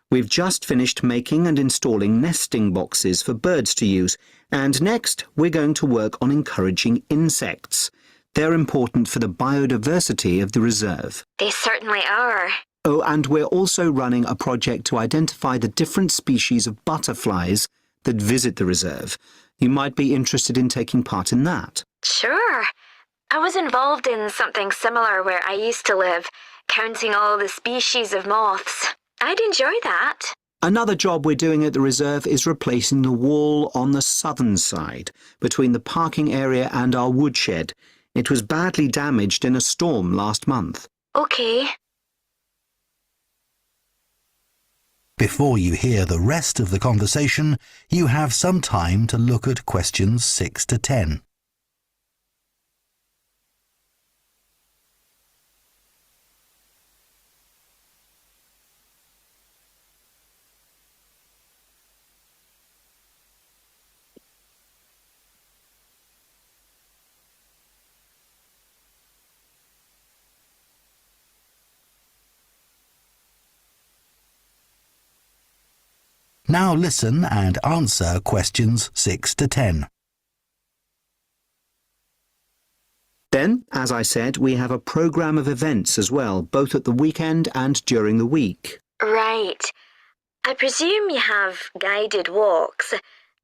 Speaker 10: We've just finished making and installing nesting boxes for birds to use, and next we're going to work on encouraging insects. They're important for the biodiversity of the reserve.
Speaker 11: They certainly are.
Speaker 10: Oh, and we're also running a project to identify the different species of butterflies that visit the reserve. You might be interested in taking part in that.
Speaker 11: Sure. I was involved in something similar where I used to live, counting all the species of moths. I'd enjoy that.
Speaker 10: Another job we're doing at the reserve is replacing the wall on the southern side, between the parking area and our woodshed. It was badly damaged in a storm last month.
Speaker 11: Okay.
Speaker 9: Before you hear the rest of the conversation, you have some time to look at questions 6 to 10. Now listen and answer questions 6 to 10.
Speaker 10: Then, as I said, we have a programme of events as well, both at the weekend and during the week.
Speaker 11: Right. I presume you have guided walks.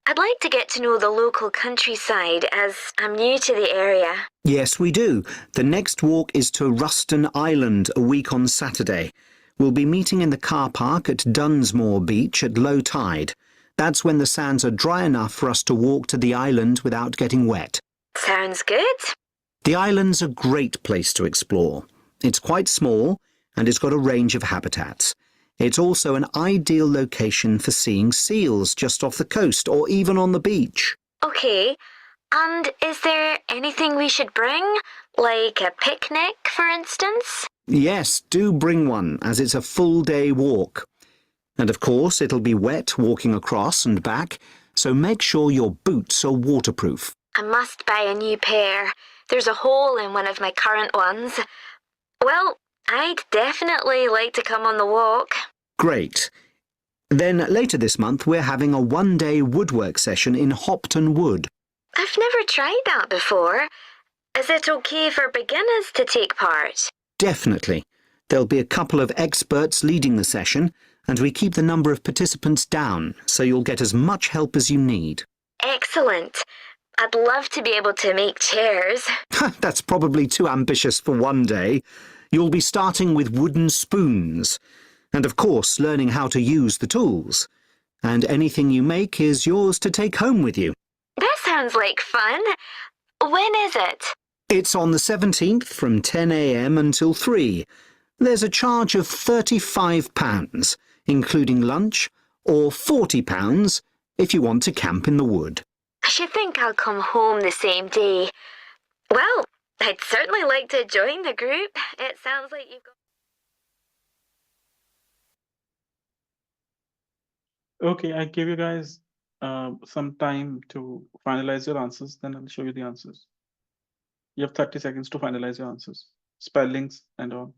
Speaker 11: I'd like to get to know the local countryside as I'm new to the area.
Speaker 10: Yes, we do. The next walk is to Ruston Island a week on Saturday. We'll be meeting in the car park at Dunsmore Beach at low tide. That's when the sands are dry enough for us to walk to the island without getting wet.
Speaker 11: Sounds good.
Speaker 10: The island's a great place to explore. It's quite small and it's got a range of habitats. It's also an ideal location for seeing seals just off the coast or even on the beach.
Speaker 11: Okay, and is there anything we should bring? Like a picnic, for instance?
Speaker 10: Yes, do bring one, as it's a full-day walk. And of course, it'll be wet walking across and back, so make sure your boots are waterproof.
Speaker 11: I must buy a new pair. There's a hole in one of my current ones. Well, I'd definitely like to come on the walk.
Speaker 10: Great. Then later this month, we're having a one-day woodwork session in Hopton Wood.
Speaker 11: I've never tried that before. Is it okay for beginners to take part?
Speaker 10: Definitely. There'll be a couple of experts leading the session, and we keep the number of participants down, so you'll get as much help as you need.
Speaker 11: Excellent. I'd love to be able to make chairs.
Speaker 10: That's probably too ambitious for one day. You'll be starting with wooden spoons, and of course learning how to use the tools. And anything you make is yours to take home with you.
Speaker 11: That sounds like fun. When is it?
Speaker 10: It's on the 17th from 10 a.m. until 3. There's a charge of £35, including lunch, or £40 if you want to camp in the wood.
Speaker 11: I should think I'll come home the same day. Well, I'd certainly like to join the group. It sounds like you've got...
Speaker 1: Okay, I give you guys some time to finalize your answers, then I'll show you the answers. You have 30 seconds to finalize your answers, spellings and all.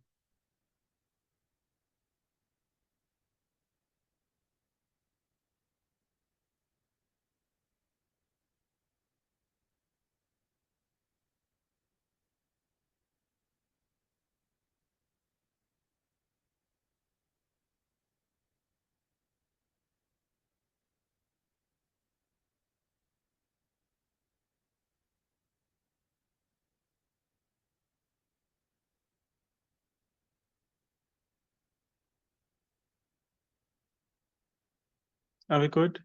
Speaker 1: Are we good?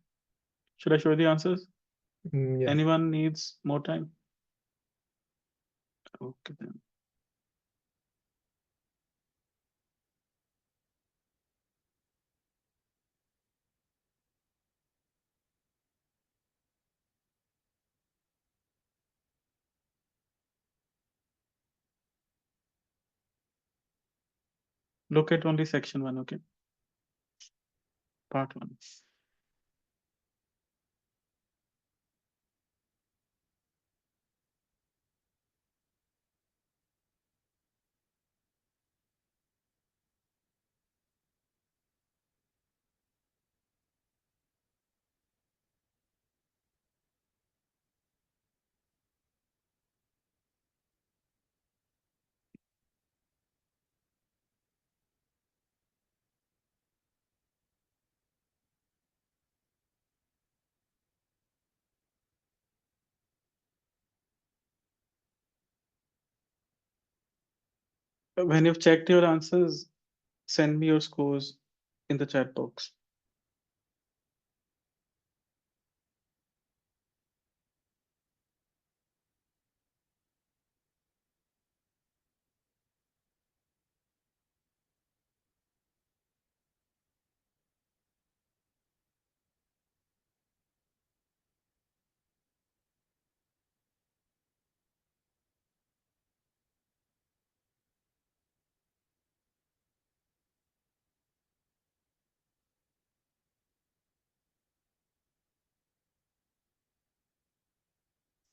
Speaker 1: Should I show you the answers?
Speaker 2: Yeah.
Speaker 1: Anyone needs more time? Okay then. Look at only section 1, okay? Part 1. When you've checked your answers, send me your scores in the chat box.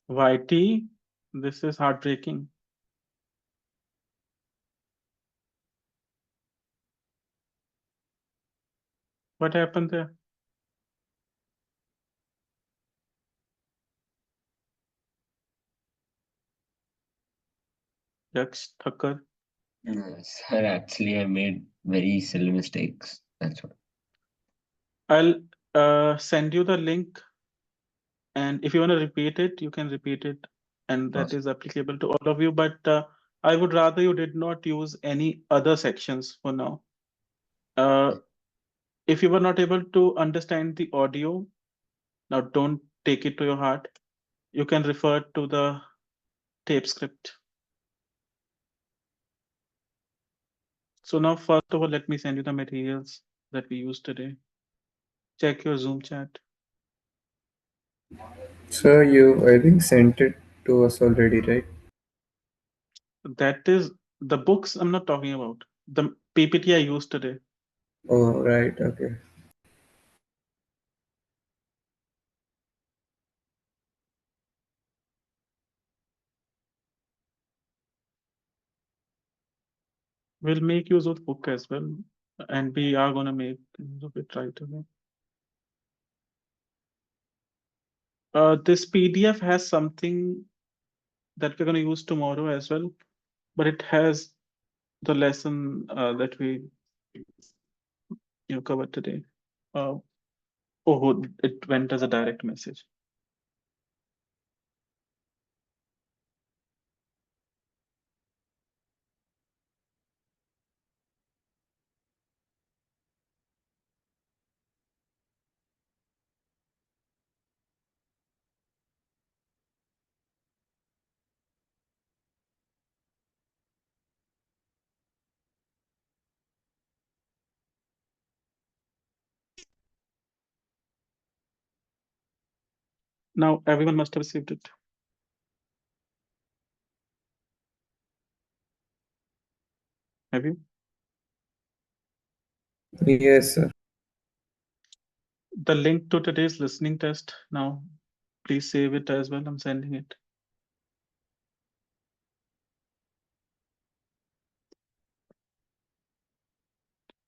Speaker 1: YT, this is heartbreaking. What happened there? Yaksh, Thakkar.
Speaker 7: No, sir, actually, I made very silly mistakes. That's what.
Speaker 1: I'll send you the link, and if you want to repeat it, you can repeat it, and that
Speaker 7: Awesome.
Speaker 1: is applicable to all of you. But I would rather you did not use any other sections for now. Uh, if you were not able to understand the audio, now don't take it to your heart. You can refer to the tape script. So now, first of all, let me send you the materials that we used today. Check your Zoom chat.
Speaker 4: So you, I think, sent it to us already, right?
Speaker 1: That is the books I'm not talking about. The PPT I used today.
Speaker 4: Oh, right. Okay.
Speaker 1: We'll make use of the book as well, and we are gonna make use of it right away. This PDF has something that we're gonna use tomorrow as well, but it has the lesson that we covered today. Uh, oh, it went as a direct message. Now everyone must have received it. Have you?
Speaker 4: Yes, sir.
Speaker 1: The link to today's listening test. Now, please save it as well. I'm sending it.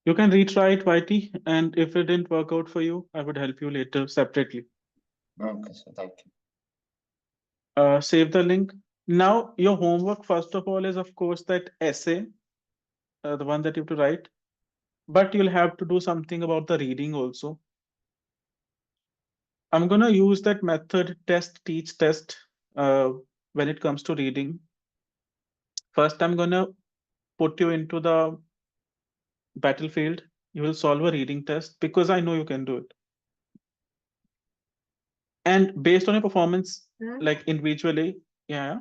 Speaker 1: You can retry it, Whitey, and if it didn't work out for you, I would help you later separately.
Speaker 7: Okay, so thank you.
Speaker 1: Save the link. Now, your homework, first of all, is of course that essay, the one that you have to write, but you'll have to do something about the reading also. I'm gonna use that method test, teach, test when it comes to reading. First, I'm gonna put you into the battlefield. You will solve a reading test because I know you can do it. And based on your performance,
Speaker 5: Yeah.
Speaker 1: like individually, yeah.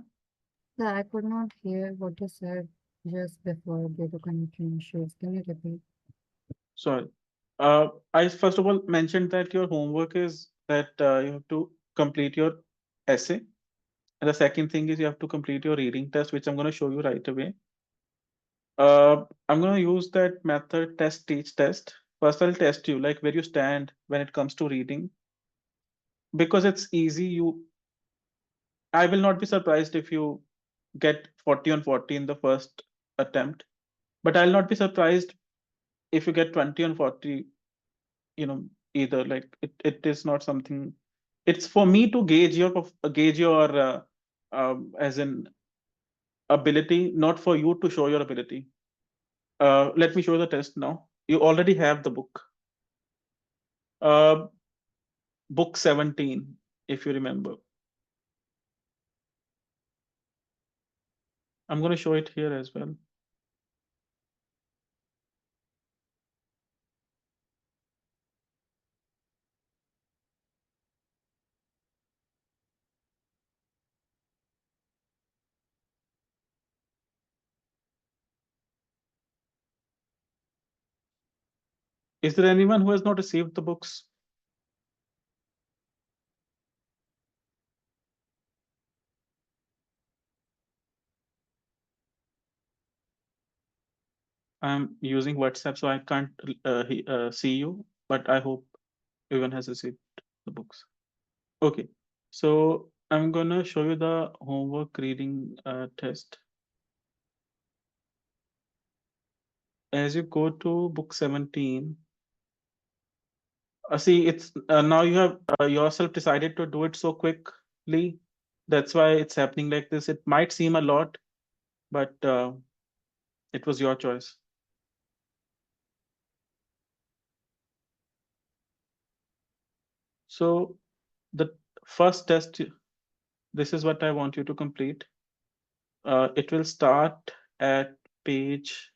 Speaker 5: Yeah, I could not hear what you said just before due to connection issues. Can you repeat?
Speaker 1: Sorry. I first of all mentioned that your homework is that you have to complete your essay. And the second thing is you have to complete your reading test, which I'm going to show you right away. I'm going to use that method test, teach, test. First, I'll test you, like where you stand when it comes to reading. Because it's easy, I will not be surprised if you get 40 on 40 in the first attempt. But I'll not be surprised if you get 20 on 40, either. Like it is not something, it's for me to gauge your as in ability, not for you to show your ability. Let me show you the test now. You already have the book. Uh, book 17, if you remember. I'm going to show it here as well. Is there anyone who has not received the books? I'm using WhatsApp, so I can't see you, but I hope everyone has received the books. Okay, so I'm gonna show you the homework reading test. As you go to book 17, see, it's now you have yourself decided to do it so quickly. That's why it's happening like this. It might seem a lot, but it was your choice. So the first test, this is what I want you to complete. It will start at page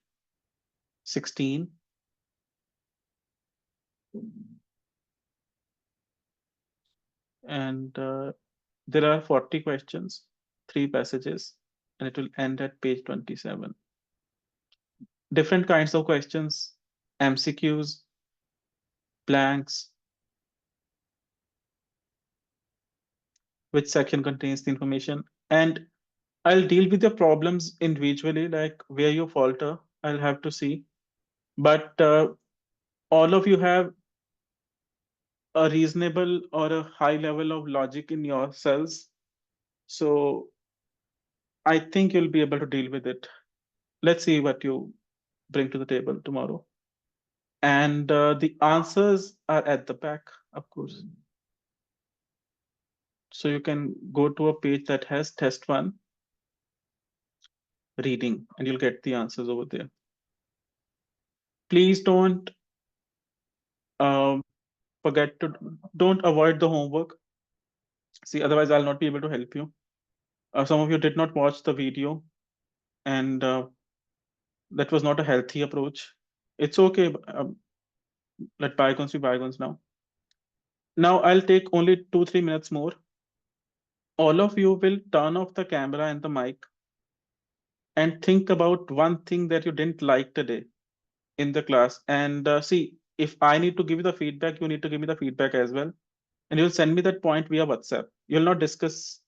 Speaker 1: 16. And there are 40 questions, 3 passages, and it will end at page 27. Different kinds of questions, MCQs, blanks, which section contains the information. And I'll deal with your problems individually, like where you falter, I'll have to see. But all of you have a reasonable or a high level of logic in yourselves. So I think you'll be able to deal with it. Let's see what you bring to the table tomorrow. And the answers are at the back, of course. So you can go to a page that has test one, reading, and you'll get the answers over there. Please um, don't avoid the homework. See, otherwise I'll not be able to help you. Some of you did not watch the video, and that was not a healthy approach. It's okay. Let bygones be bygones now. Now I'll take only 2-3 minutes more. All of you will turn off the camera and the mic and think about one thing that you didn't like today in the class. And see, if I need to give you the feedback, you need to give me the feedback as well. And you'll send me that point via WhatsApp. You'll not discuss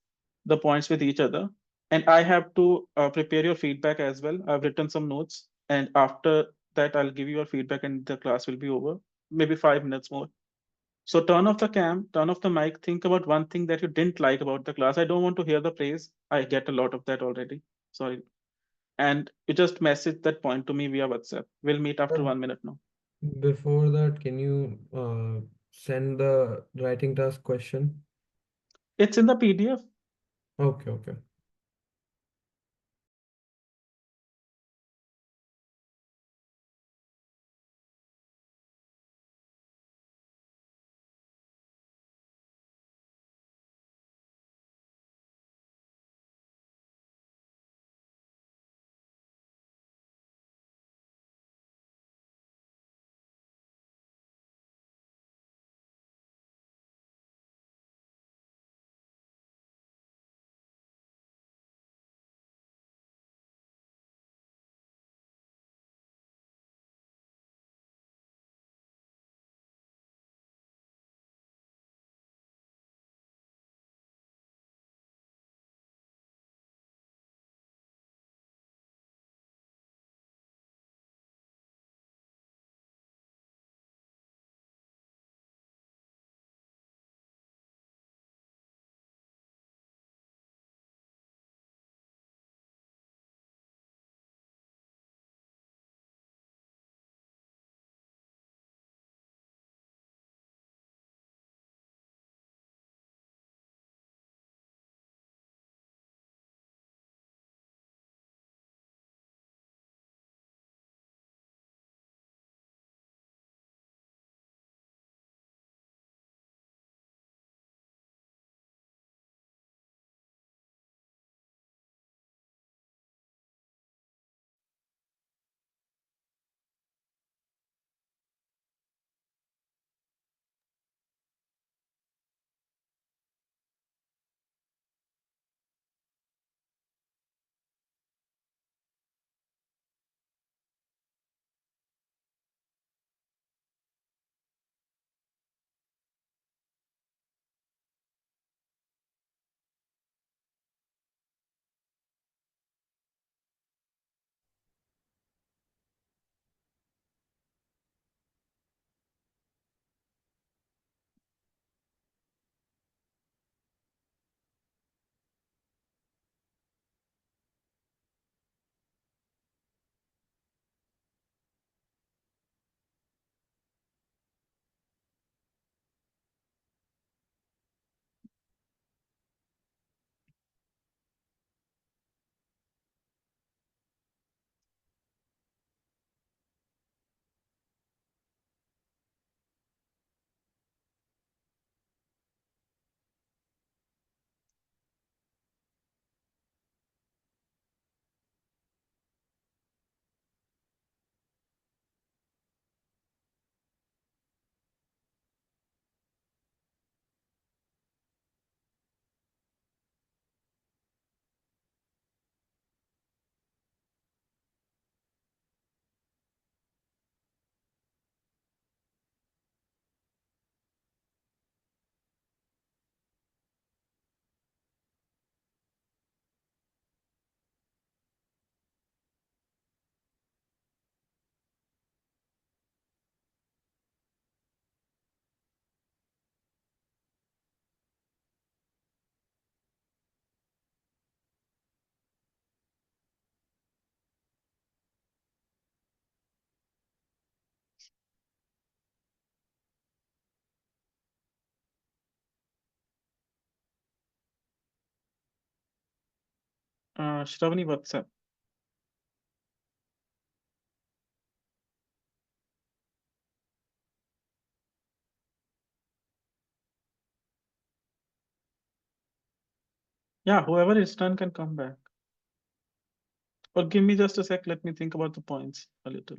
Speaker 1: the points with each other. And I have to prepare your feedback as well. I've written some notes. And after that, I'll give you your feedback and the class will be over. Maybe 5 minutes more. So turn off the cam, turn off the mic, think about one thing that you didn't like about the class. I don't want to hear the praise. I get a lot of that already. Sorry. And you just message that point to me via WhatsApp. We'll meet after
Speaker 2: Uh,
Speaker 1: 1 minute now.
Speaker 2: Before that, can you send the writing task question?
Speaker 1: It's in the PDF.
Speaker 2: Okay, okay.
Speaker 1: Shravani, what's up? Yeah, whoever is done can come back. Or give me just a sec, let me think about the points a little.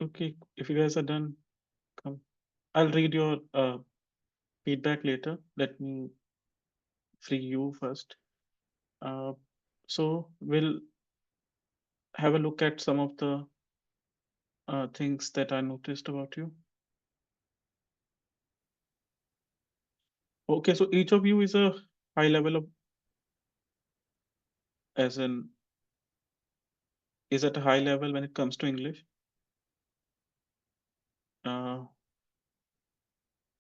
Speaker 1: Okay, if you guys are done, come. I'll read your feedback later. Let me free you first. Uh, so we'll have a look at some of the things that I noticed about you. Okay, so each of you is a high level of, as in, is at a high level when it comes to English. Uh,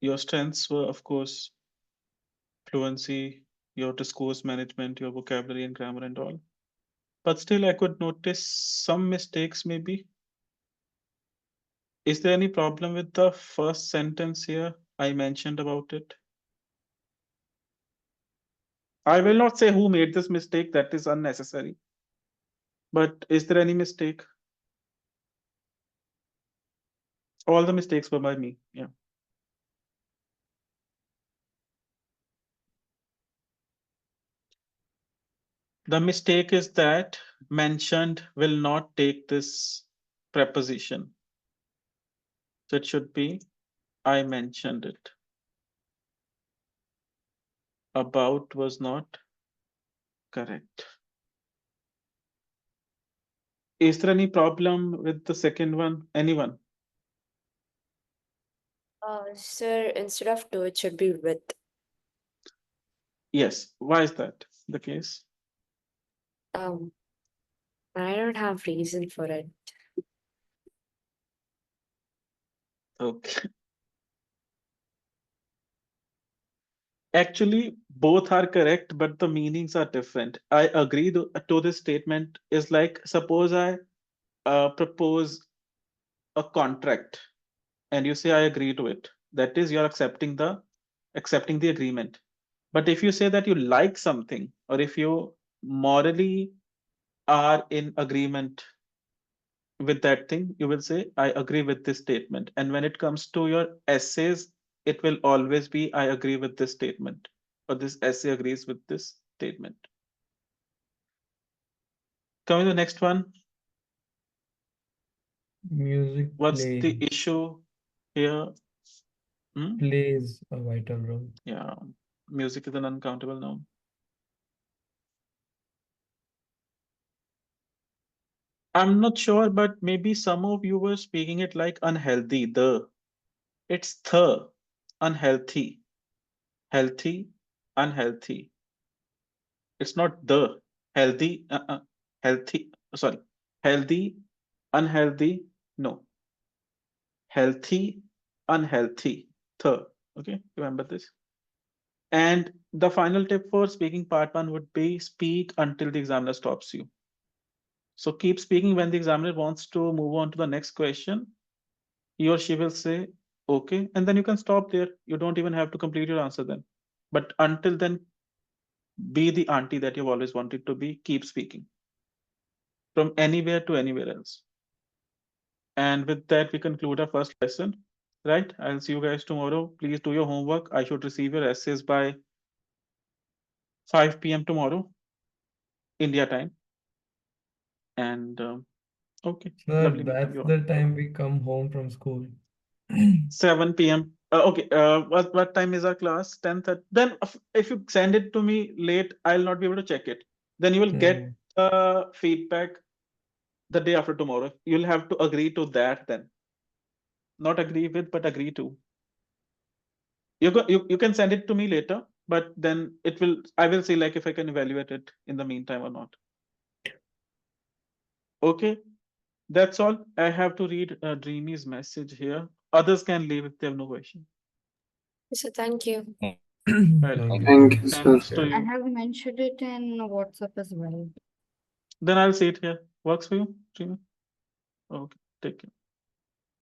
Speaker 1: your strengths were, of course, fluency, your discourse management, your vocabulary and grammar and all. But still, I could notice some mistakes maybe. Is there any problem with the first sentence here? I mentioned about it. I will not say who made this mistake, that is unnecessary. But is there any mistake? All the mistakes were by me. Yeah. The mistake is that mentioned will not take this preposition. So it should be I mentioned it. About was not correct. Is there any problem with the second one? Anyone?
Speaker 6: Sir, instead of to, it should be with.
Speaker 1: Yes. Why is that the case?
Speaker 6: Um, I don't have reason for it.
Speaker 1: Okay. Actually, both are correct, but the meanings are different. I agree to this statement is like, suppose I propose a contract and you say I agree to it. That is, you're accepting the agreement. But if you say that you like something, or if you morally are in agreement with that thing, you will say, I agree with this statement. And when it comes to your essays, it will always be, I agree with this statement, or this essay agrees with this statement. Coming to the next one.
Speaker 2: Music
Speaker 1: What's the
Speaker 2: plays
Speaker 1: issue here? Hmm?
Speaker 2: plays a vital role.
Speaker 1: Yeah, music is an uncountable noun. I'm not sure, but maybe some of you were speaking it like unhealthy. It's the unhealthy, healthy, unhealthy. It's not the healthy, healthy. Sorry, healthy, unhealthy. No, healthy, unhealthy. Third. Okay, remember this. And the final tip for speaking part one would be speak until the examiner stops you. So keep speaking when the examiner wants to move on to the next question. He or she will say, okay, and then you can stop there. You don't even have to complete your answer then. But until then, be the auntie that you've always wanted to be. Keep speaking from anywhere to anywhere else. And with that, we conclude our first lesson. Right? I'll see you guys tomorrow. Please do your homework. I should receive your essays by 5 p.m. tomorrow, India time. And okay,
Speaker 2: Sir,
Speaker 1: lovely meeting
Speaker 2: that's
Speaker 1: you all.
Speaker 2: the time we come home from school.
Speaker 1: 7 p.m. Okay, what time is our class? 10:30. Then if you send it to me late, I'll not be able to check it. Then you will get feedback the day after tomorrow. You'll have to agree to that then. Not agree with, but agree to. You can send it to me later, but then I will see like if I can evaluate it in the meantime or not. Okay, that's all. I have to read Dreamy's message here. Others can leave if they have no question.
Speaker 6: So thank you.
Speaker 2: Thank you.
Speaker 4: Thank you,
Speaker 1: Thanks
Speaker 4: sir.
Speaker 1: to
Speaker 5: I
Speaker 1: you.
Speaker 5: have mentioned it in WhatsApp as well.
Speaker 1: Then I'll see it here. Works for you, Dreamy? Okay, take care.